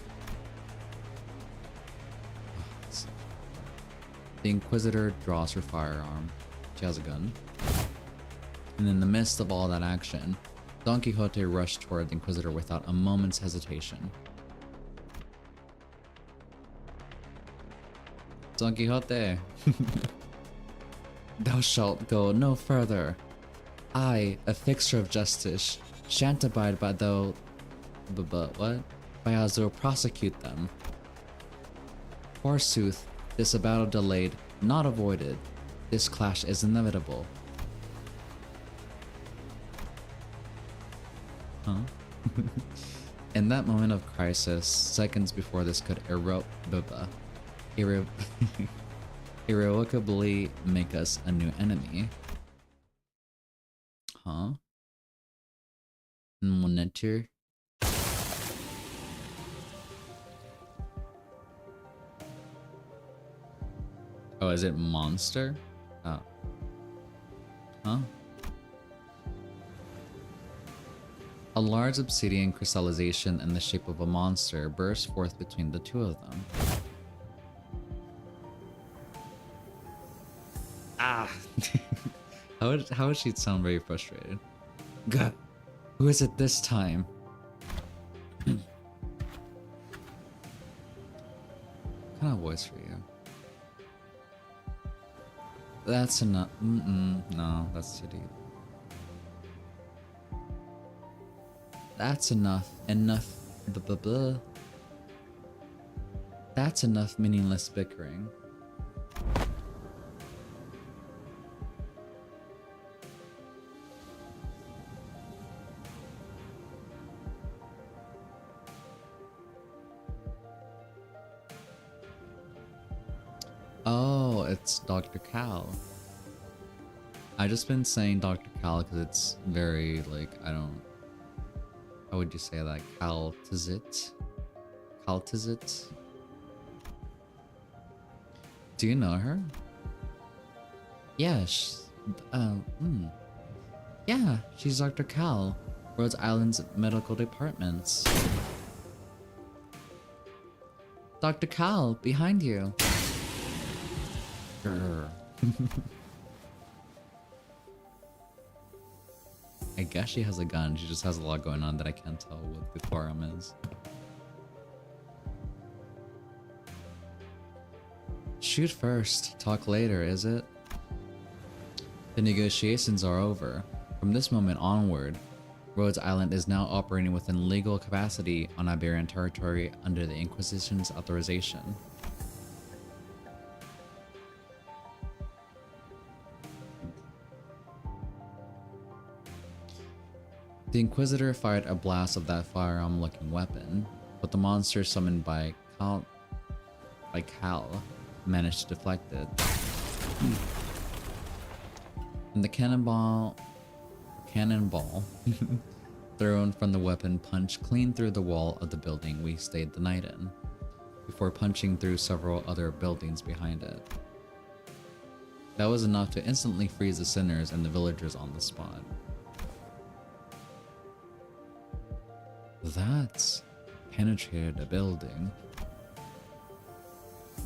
The Inquisitor draws her firearm. She has a gun. And in the midst of all that action, Don Quixote rushed toward the Inquisitor without a moment's hesitation. Don Quixote! Thou shalt go no further. I, a fixer of justice, shan't abide by thou... what? By as thou prosecute them. Forsooth, this a battle delayed, not avoided. This clash is inevitable. Huh? In that moment of crisis, seconds before this could irrevocably make us a new enemy. Huh? Monitor. Oh, is it monster? Oh. Huh? A large obsidian crystallization in the shape of a monster burst forth between the two of them. Ah! How would she sound very frustrated? God, who is it this time? What kind of voice for you? That's enough. No, that's too deep. That's enough. Enough. That's enough meaningless bickering. Oh, it's Dr. Cal. I just been saying Dr. Cal because it's very, like, I don't... How would you say that? Caltizit? Caltizit? Do you know her? Yeah, yeah, she's Dr. Cal, Rhode Island's medical departments. Dr. Cal, behind you. I guess she has a gun. She just has a lot going on that I can't tell what the quorum is. Shoot first, talk later, is it? The negotiations are over. From this moment onward, Rhodes Island is now operating within legal capacity on Iberian territory under the Inquisition's authorization. The Inquisitor fired a blast of that firearm-looking weapon, but the monster summoned by Cal managed to deflect it. And the cannonball thrown from the weapon punched clean through the wall of the building we stayed the night in, before punching through several other buildings behind it. That was enough to instantly freeze the sinners and the villagers on the spot. That penetrated a building.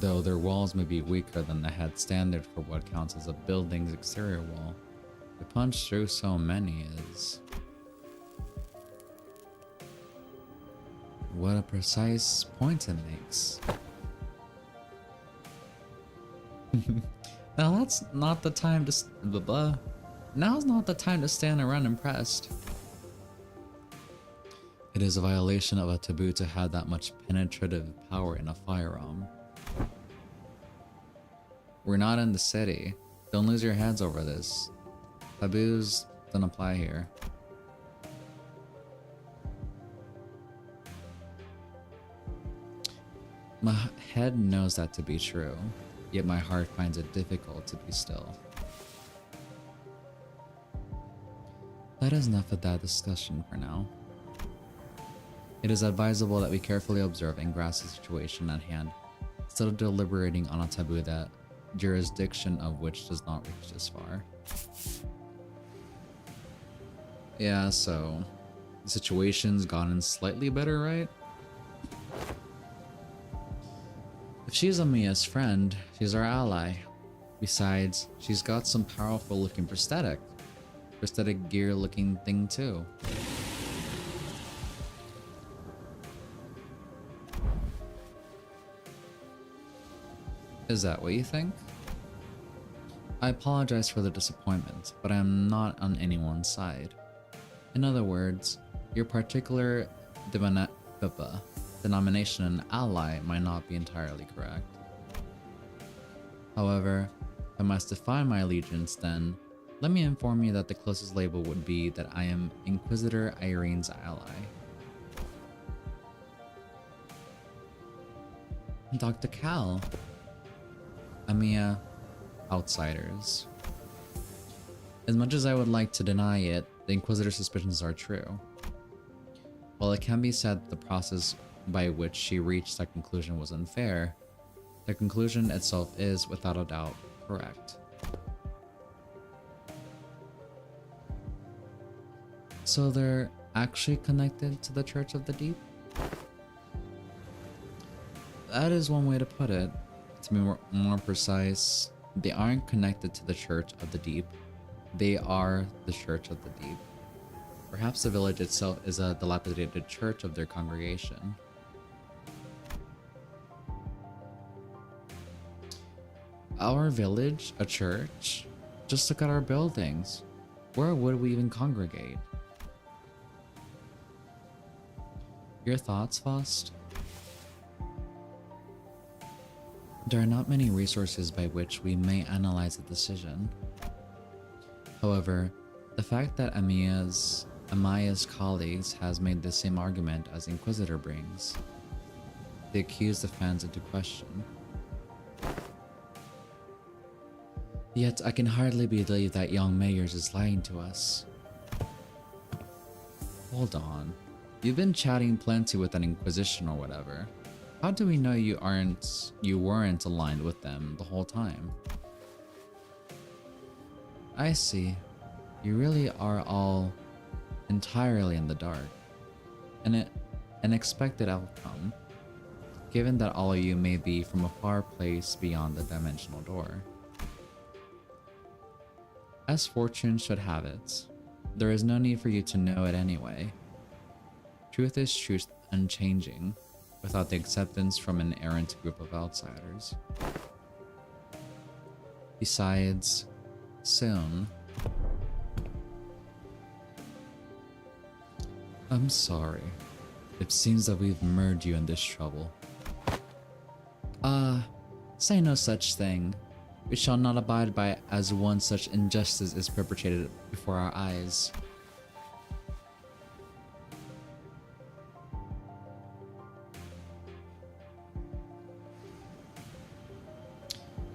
Though their walls may be weaker than the head standard for what counts as a building's exterior wall, to punch through so many is... What a precise point it makes. Now that's not the time to Now's not the time to stand around impressed. It is a violation of a taboo to have that much penetrative power in a firearm. We're not in the city. Don't lose your heads over this. Taboos don't apply here. My head knows that to be true, yet my heart finds it difficult to be still. That is enough of that discussion for now. It is advisable that we carefully observe and grasp the situation at hand instead of deliberating on a taboo that jurisdiction of which does not reach this far. Yeah, so the situation's gotten slightly better, right? If she's Amiya's friend, she's our ally. Besides, she's got some powerful looking prosthetic gear looking thing too. Is that what you think? I apologize for the disappointment, but I am not on anyone's side. In other words, your particular denomination and ally might not be entirely correct. However, if I must define my allegiance, then let me inform you that the closest label would be that I am Inquisitor Irene's ally. Dr. Cal. Amiya, outsiders. As much as I would like to deny it, the Inquisitor's suspicions are true. While it can be said that the process by which she reached that conclusion was unfair, the conclusion itself is, without a doubt, correct. So they're actually connected to the Church of the Deep? That is one way to put it. To be more precise, they aren't connected to the Church of the Deep. They are the Church of the Deep. Perhaps the village itself is a dilapidated church of their congregation. Our village? A church? Just look at our buildings. Where would we even congregate? Your thoughts, Faust? There are not many resources by which we may analyze a decision. However, the fact that Amiya's colleagues has made the same argument as Inquisitor brings the accused defense into question. Yet I can hardly believe that young Mayers is lying to us. Hold on. You've been chatting plenty with an Inquisition or whatever. How do we know you weren't aligned with them the whole time? I see. You really are all entirely in the dark. An expected outcome, given that all of you may be from a far place beyond the dimensional door. As fortune should have it, there is no need for you to know it anyway. Truth is truth unchanging, without the acceptance from an errant group of outsiders. Besides, soon. I'm sorry. It seems that we've merged you in this trouble. Say no such thing. We shall not abide by as one such injustice is perpetrated before our eyes.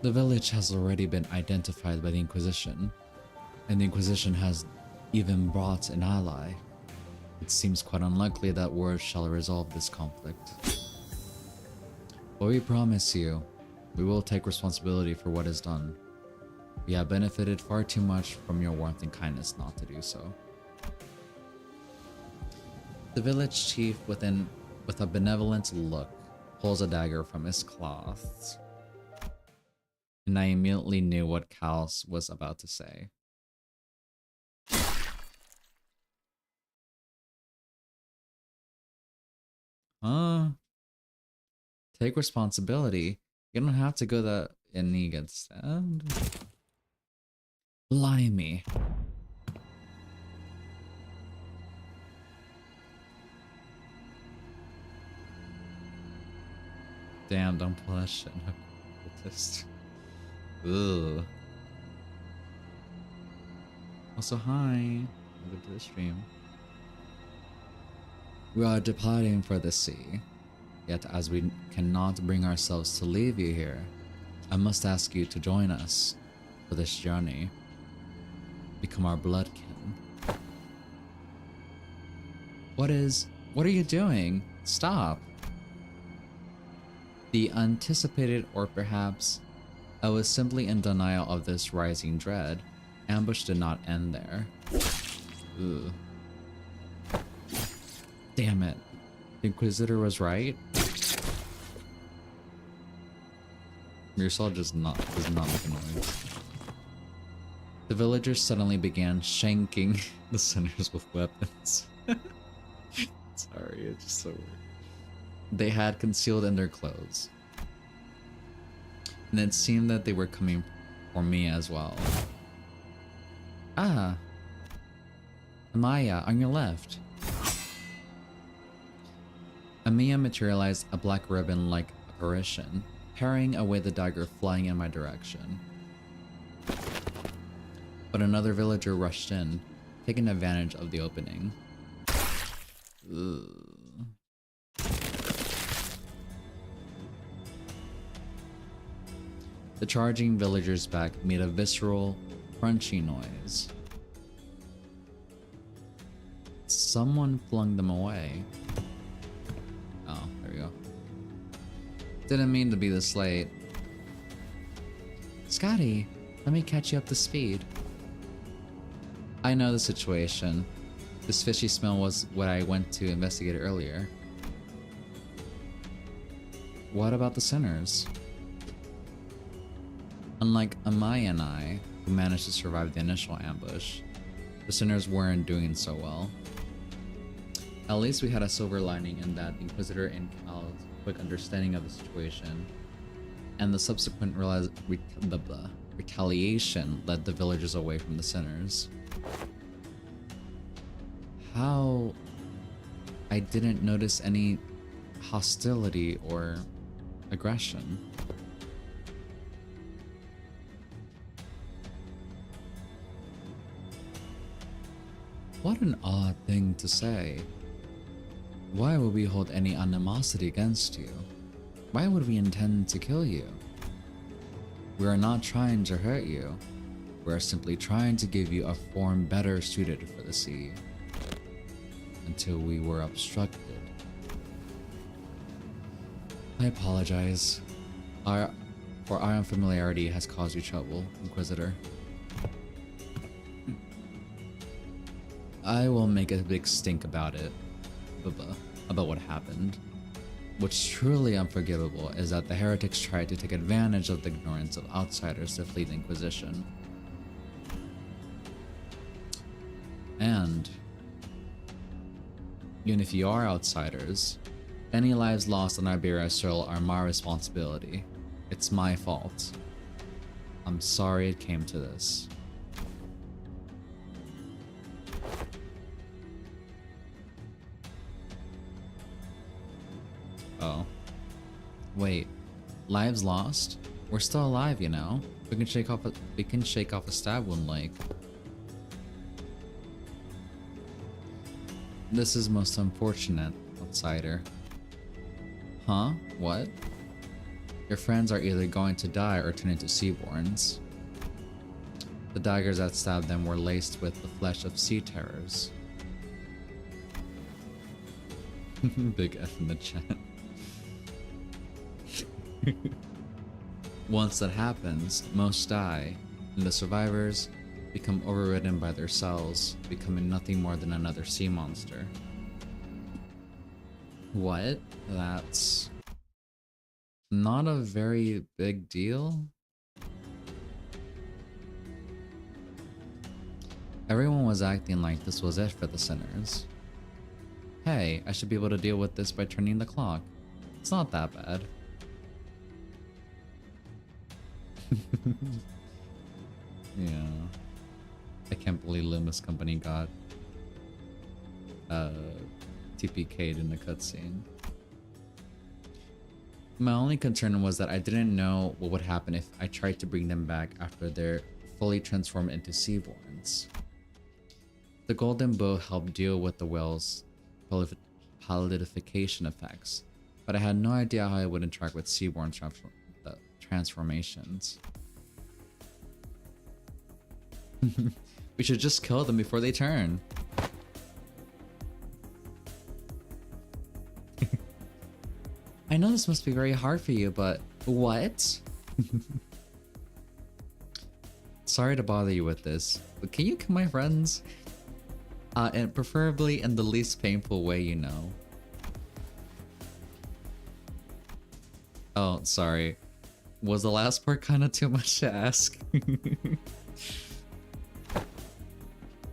The village has already been identified by the Inquisition, and the Inquisition has even brought an ally. It seems quite unlikely that wars shall resolve this conflict. But we promise you, we will take responsibility for what is done. We have benefited far too much from your warmth and kindness not to do so. The village chief, with a benevolent look, pulls a dagger from his cloth. And I immediately knew what Cal was about to say. Take responsibility. You don't have to go that and he gets stabbed. Blimey. Damn, don't pull that shit. Cultist. Ugh. Also, hi. Welcome to the stream. We are departing for the sea. Yet, as we cannot bring ourselves to leave you here, I must ask you to join us for this journey. Become our bloodkin. What are you doing? Stop. The anticipated, or perhaps I was simply in denial of this rising dread, ambush did not end there. Ugh. Damn it. The Inquisitor was right. Your soul does not make a noise. The villagers suddenly began shanking the sinners with weapons. Sorry, it's just so weird. They had concealed in their clothes. And it seemed that they were coming for me as well. Ah! Amaya, on your left. Amaya materialized a black ribbon-like apparition, parrying away the dagger flying in my direction. But another villager rushed in, taking advantage of the opening. Ugh. The charging villager's back made a visceral, crunchy noise. Someone flung them away. Oh, there we go. Didn't mean to be this late. Scotty, let me catch you up to speed. I know the situation. This fishy smell was what I went to investigate earlier. What about the sinners? Unlike Amaya and I, who managed to survive the initial ambush, the sinners weren't doing so well. At least we had a silver lining in that the Inquisitor and Cal's quick understanding of the situation, and the subsequent retaliation led the villagers away from the sinners. How I didn't notice any hostility or aggression. What an odd thing to say. Why would we hold any animosity against you? Why would we intend to kill you? We are not trying to hurt you. We are simply trying to give you a form better suited for the sea. Until we were obstructed. I apologize. Our unfamiliarity has caused you trouble, Inquisitor. I will make a big stink about it, about what happened. What's truly unforgivable is that the heretics tried to take advantage of the ignorance of outsiders to flee the Inquisition. And even if you are outsiders, any lives lost on Iberia's soil are my responsibility. It's my fault. I'm sorry it came to this. Oh. Wait. Lives lost? We're still alive, you know? We can shake off a stab wound like. This is most unfortunate, outsider. Huh? What? Your friends are either going to die or turn into seaborns. The daggers that stabbed them were laced with the flesh of sea terrors. Big F in the chat. Once that happens, most die, and the survivors become overridden by their cells, becoming nothing more than another sea monster. What? That's not a very big deal? Everyone was acting like this was it for the sinners. Hey, I should be able to deal with this by turning the clock. It's not that bad. Yeah. I can't believe Limbus company got TPK'd in the cutscene. My only concern was that I didn't know what would happen if I tried to bring them back after they're fully transformed into seaborns. The golden bow helped deal with the whale's solidification effects, but I had no idea how it would interact with seaborn transformations. We should just kill them before they turn. I know this must be very hard for you, but what? Sorry to bother you with this, but can you kill my friends? And preferably in the least painful way, you know. Oh, sorry. Was the last part kind of too much to ask?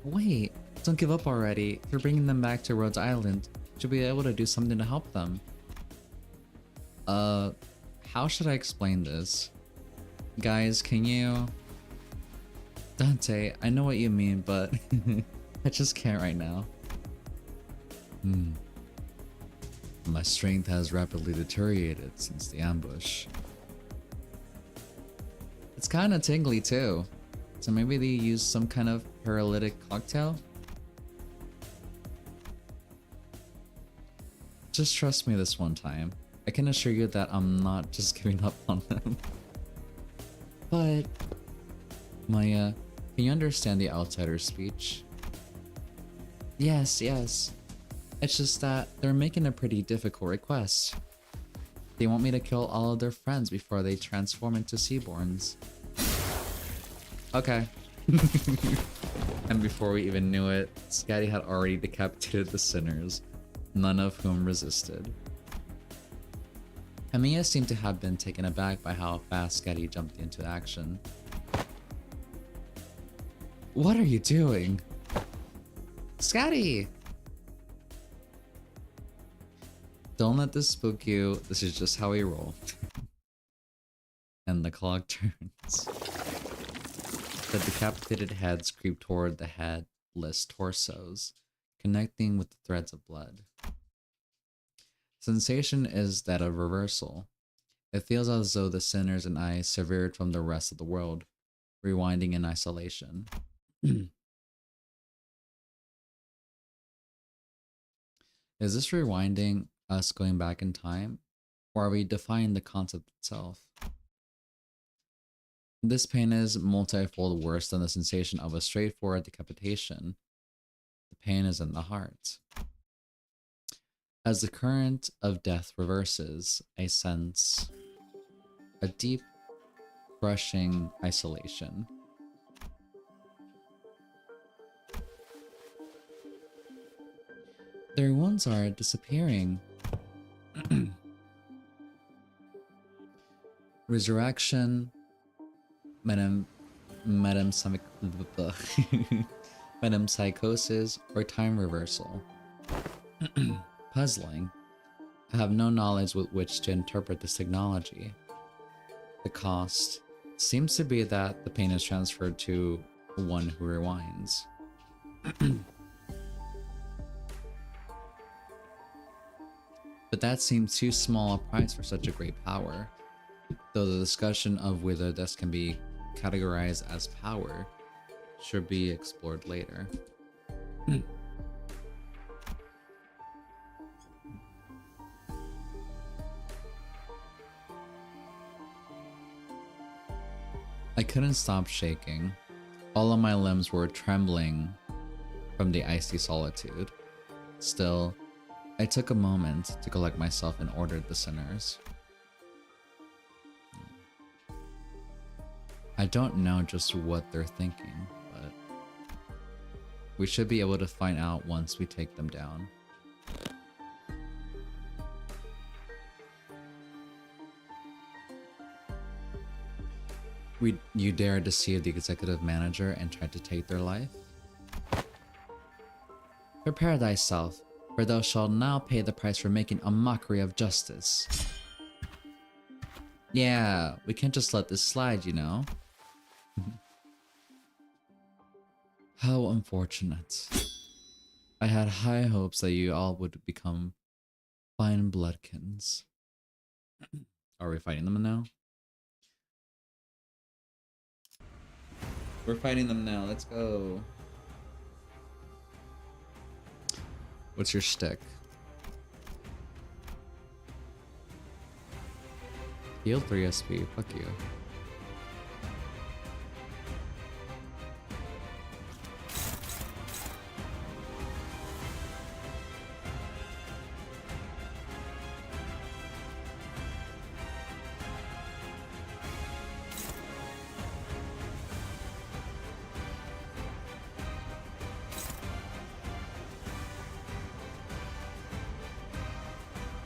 Wait, don't give up already. If you're bringing them back to Rhodes Island, you should be able to do something to help them. How should I explain this? Guys, can you... Dante, I know what you mean, but I just can't right now. My strength has rapidly deteriorated since the ambush. It's kind of tingly too. So maybe they use some kind of paralytic cocktail? Just trust me this one time. I can assure you that I'm not just giving up on them. But... Maya, can you understand the outsider's speech? Yes, yes. It's just that they're making a pretty difficult request. They want me to kill all of their friends before they transform into Seaborns. Okay. And before we even knew it, Scatty had already decapitated the sinners, none of whom resisted. Hamiya seemed to have been taken aback by how fast Scatty jumped into action. What are you doing? Scatty! Don't let this spook you, this is just how we roll. And the clock turns. The decapitated heads creep toward the headless torsos, connecting with the threads of blood. Sensation is that of reversal. It feels as though the sinners and I severed from the rest of the world, rewinding in isolation. Is this rewinding us going back in time, or are we defying the concept itself? This pain is multifold worse than the sensation of a straightforward decapitation. The pain is in the heart. As the current of death reverses, I sense a deep, crushing isolation. Their wounds are disappearing. Resurrection, metempsychosis, or time reversal. Puzzling. I have no knowledge with which to interpret this technology. The cost seems to be that the pain is transferred to one who rewinds. But that seems too small a price for such a great power, though the discussion of whether this can be categorized as power should be explored later. I couldn't stop shaking. All of my limbs were trembling from the icy solitude. Still, I took a moment to collect myself and ordered the sinners. I don't know just what they're thinking, but we should be able to find out once we take them down. You dare deceive the executive manager and try to take their life? Prepare thyself, for thou shalt now pay the price for making a mockery of justice. Yeah, we can't just let this slide, you know? How unfortunate. I had high hopes that you all would become fine bloodkins. Are we fighting them now? We're fighting them now, let's go. What's your shtick? Heal 3 SP, fuck you.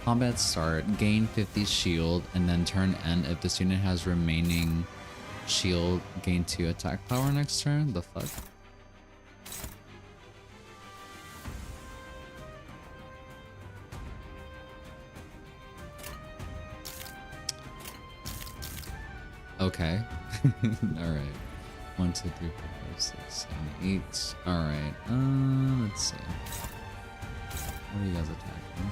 Combat start, gain 50 shield, and then turn end if this unit has remaining shield, gain 2 attack power next turn? The fuck? Okay. Alright. 1, 2, 3, 4, 5, 6, 7, 8. Alright. Let's see. What are you guys attacking?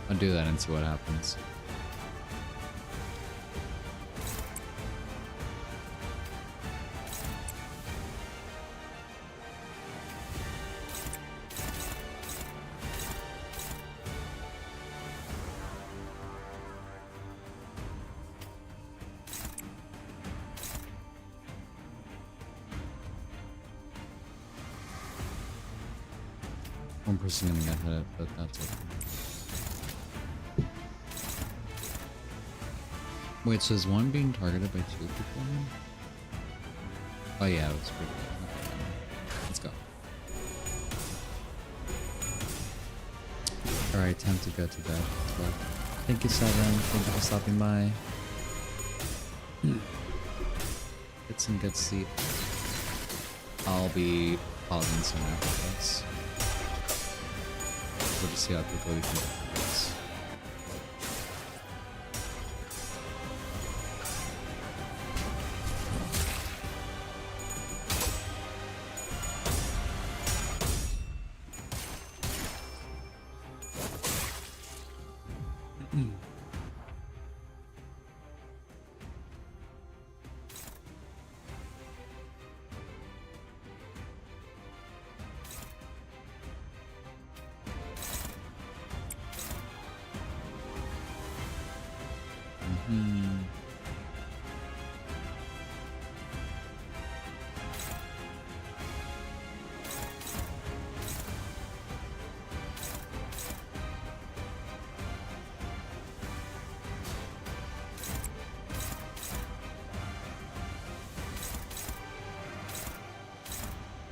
I'll do that and see what happens. One person gonna get hit, but that's okay. Wait, so is one being targeted by 2 people? Oh yeah, that's pretty good. Okay. Let's go. Alright, time to go to bed. But thank you, Seven. Thank you for stopping by. Get some good sleep. I'll be pausing soon after this. We'll just see how quickly we can get through this.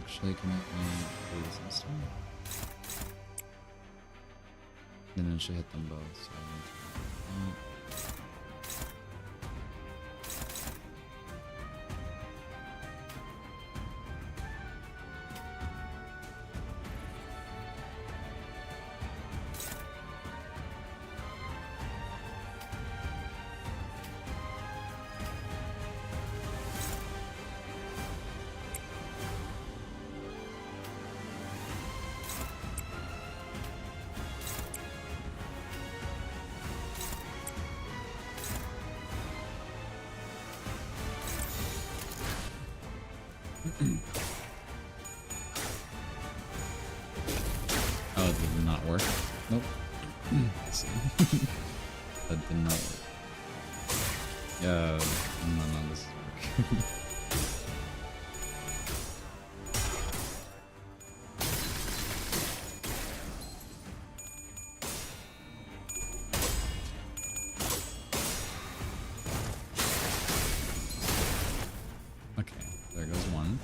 Actually, can I do this instead? Then I should hit them both. So I need to... Oh, it did not work. Nope. Let's see. That did not work. Yeah, no, this is working. Okay, there goes one.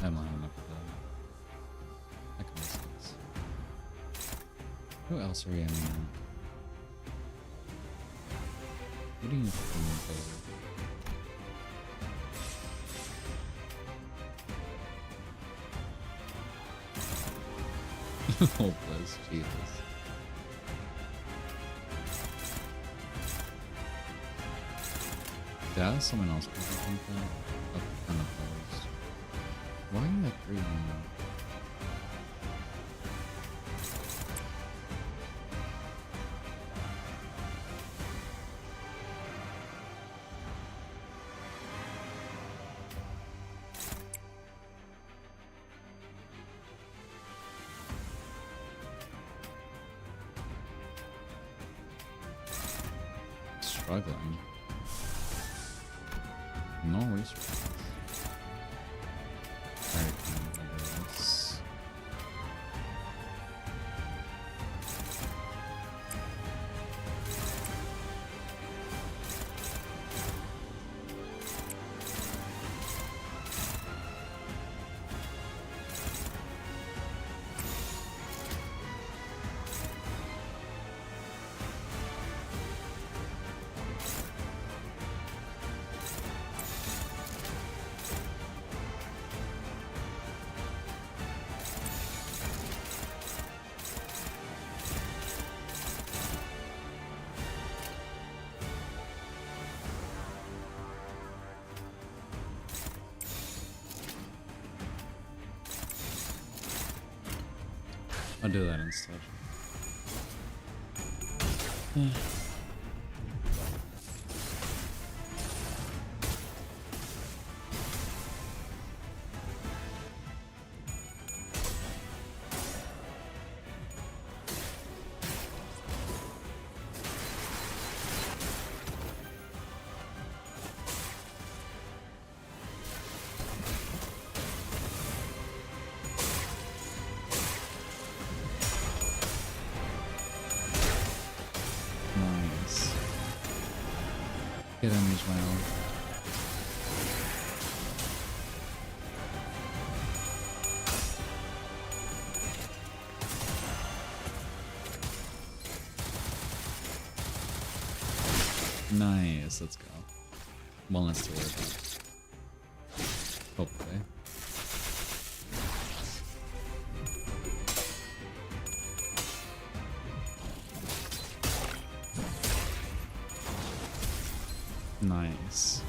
I'm not enough for that. That kind of sucks. Who else are we aiming at? What do you need to do? Hopeless, Jesus. Yeah, someone else could think that. Unopposed. Why are you at 3 now? Struggling. No worries. Alright, this. I'll do that instead. Nice. Get enemies well. Nice, let's go. One less to worry about. Hopefully. Nice.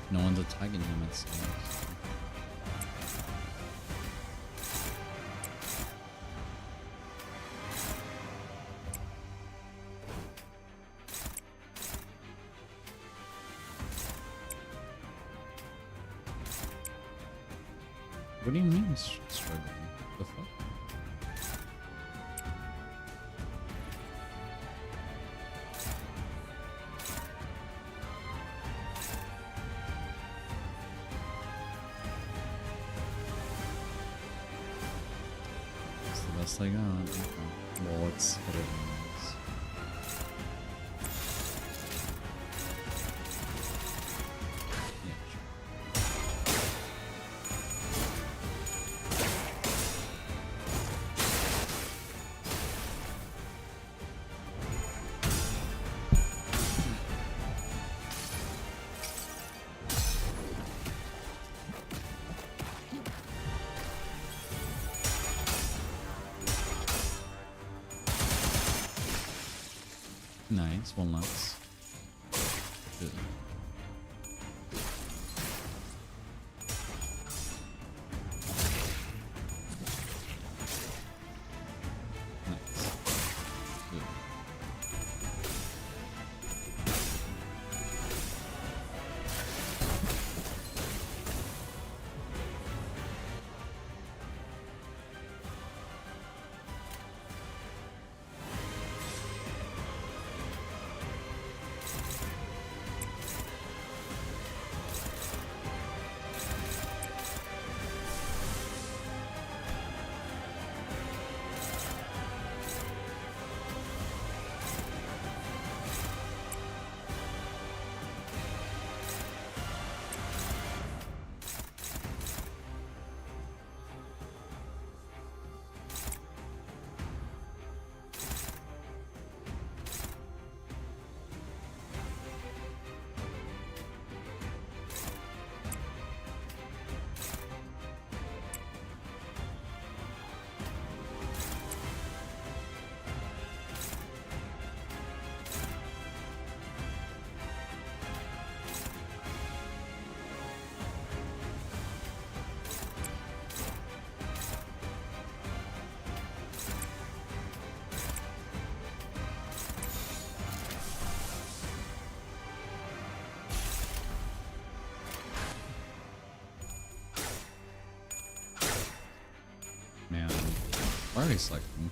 No one's attacking him, it seems. What do you mean struggling? The fuck? It's the best I got. Okay. Well, let's hit it anyways. Yeah, sure. Nice, one less. Good. Nice. Good. Why are we selecting?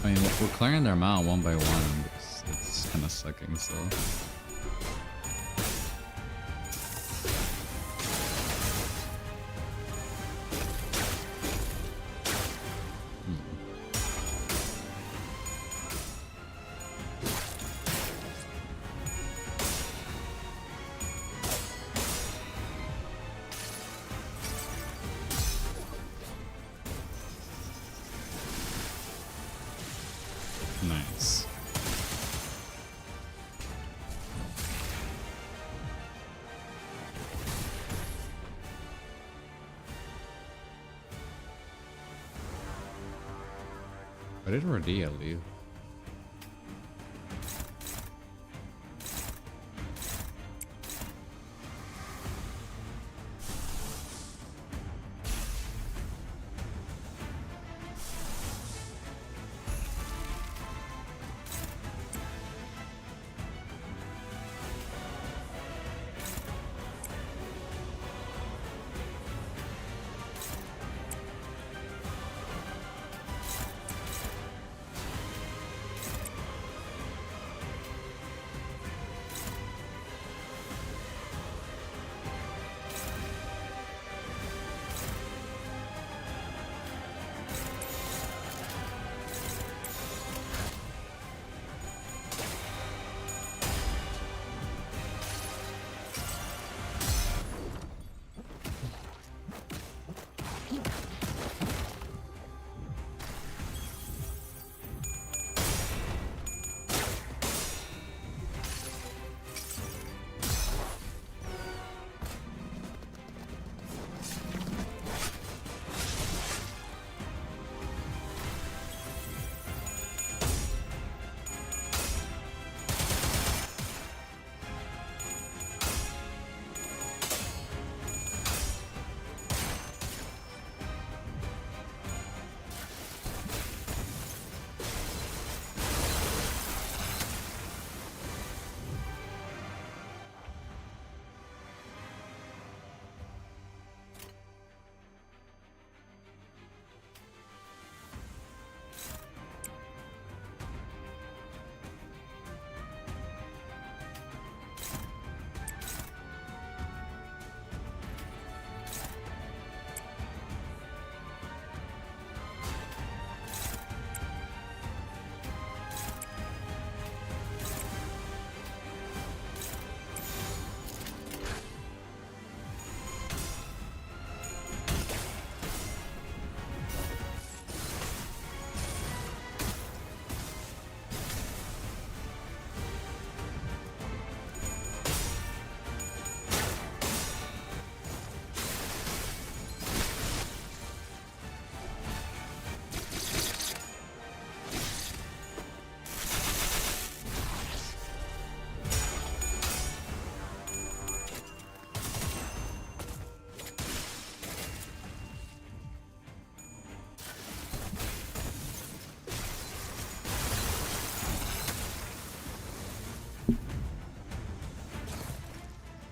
I mean, we're clearing them out one by one. It's kind of sucking still. Nice. Why did Radia leave?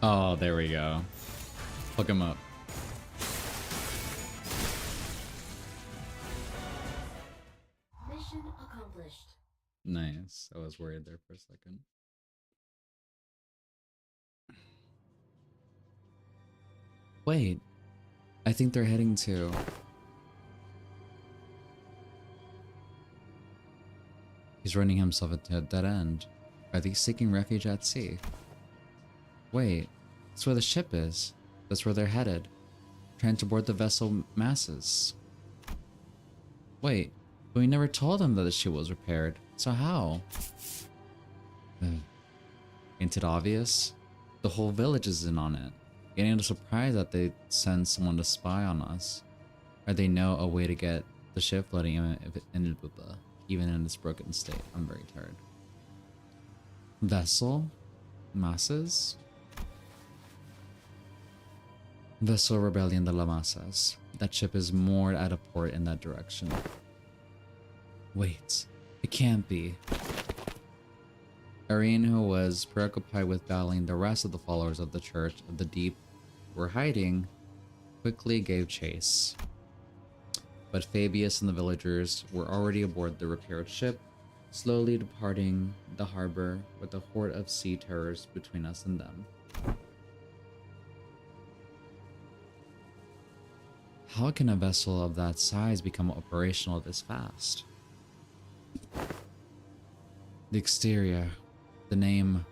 Oh, there we go. Hook him up. Mission accomplished. Nice. I was worried there for a second. Wait. I think they're heading to... He's running himself into a dead end. Are they seeking refuge at sea? Wait. That's where the ship is. That's where they're headed. Trying to board the vessel masses. Wait. But we never told them that the ship was repaired. So how? Ain't it obvious? The whole village is in on it. Getting a surprise that they send someone to spy on us. Or they know a way to get the ship floating even in its broken state. I'm very tired. Vessel? Masses? Vessel Rebellion de la Masas. That ship is moored at a port in that direction. Wait, it can't be. Aryan, who was preoccupied with battling the rest of the followers of the Church of the Deep who were hiding, quickly gave chase. But Fabius and the villagers were already aboard the repaired ship, slowly departing the harbor with a horde of sea terrors between us and them. How can a vessel of that size become operational this fast? The exterior, the name,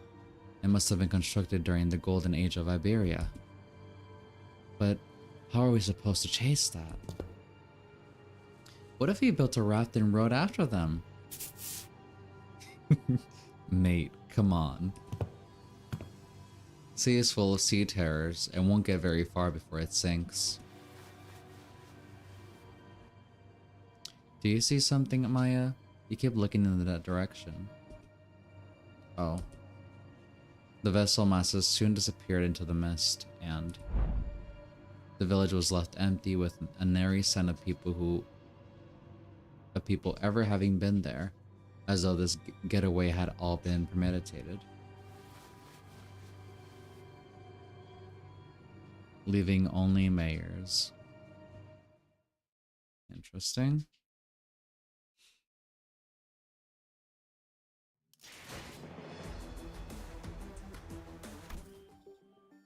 it must have been constructed during the golden age of Iberia. But how are we supposed to chase that? What if he built a raft and rode after them? Mate, come on. Sea is full of sea terrors and won't get very far before it sinks. Do you see something, Maya? You keep looking in that direction. Oh. The vessel masses soon disappeared into the mist, and the village was left empty with a nary sign of people ever having been there, as though this getaway had all been premeditated. Leaving only mayors. Interesting.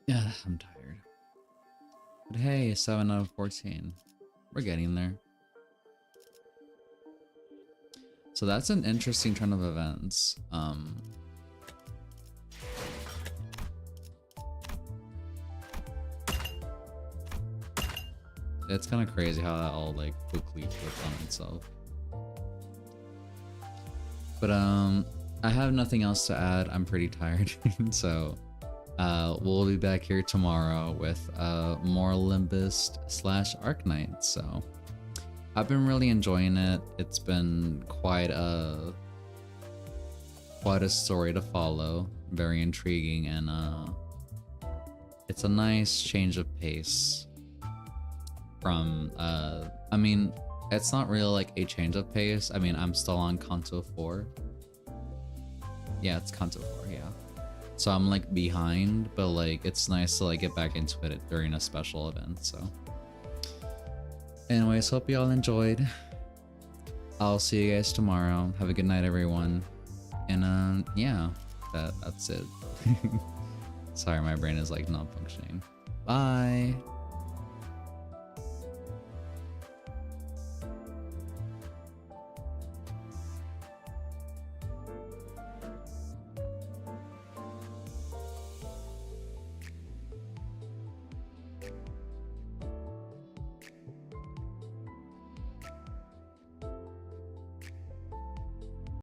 Yeah, I'm tired. But hey, 7 out of 14. We're getting there. So that's an interesting turn of events. It's kind of crazy how that all like quickly flipped on itself. But I have nothing else to add. I'm pretty tired. So we'll be back here tomorrow with more Limbus / Arknights. So I've been really enjoying it. It's been quite a story to follow. Very intriguing, and it's a nice change of pace from I mean, it's not really like a change of pace. I mean, I'm still on Kanto 4. Yeah, it's Kanto 4, yeah. So I'm like behind, but like it's nice to like get back into it during a special event. So anyways, hope you all enjoyed. I'll see you guys tomorrow. Have a good night, everyone. And yeah, that's it. Sorry, my brain is like not functioning. Bye.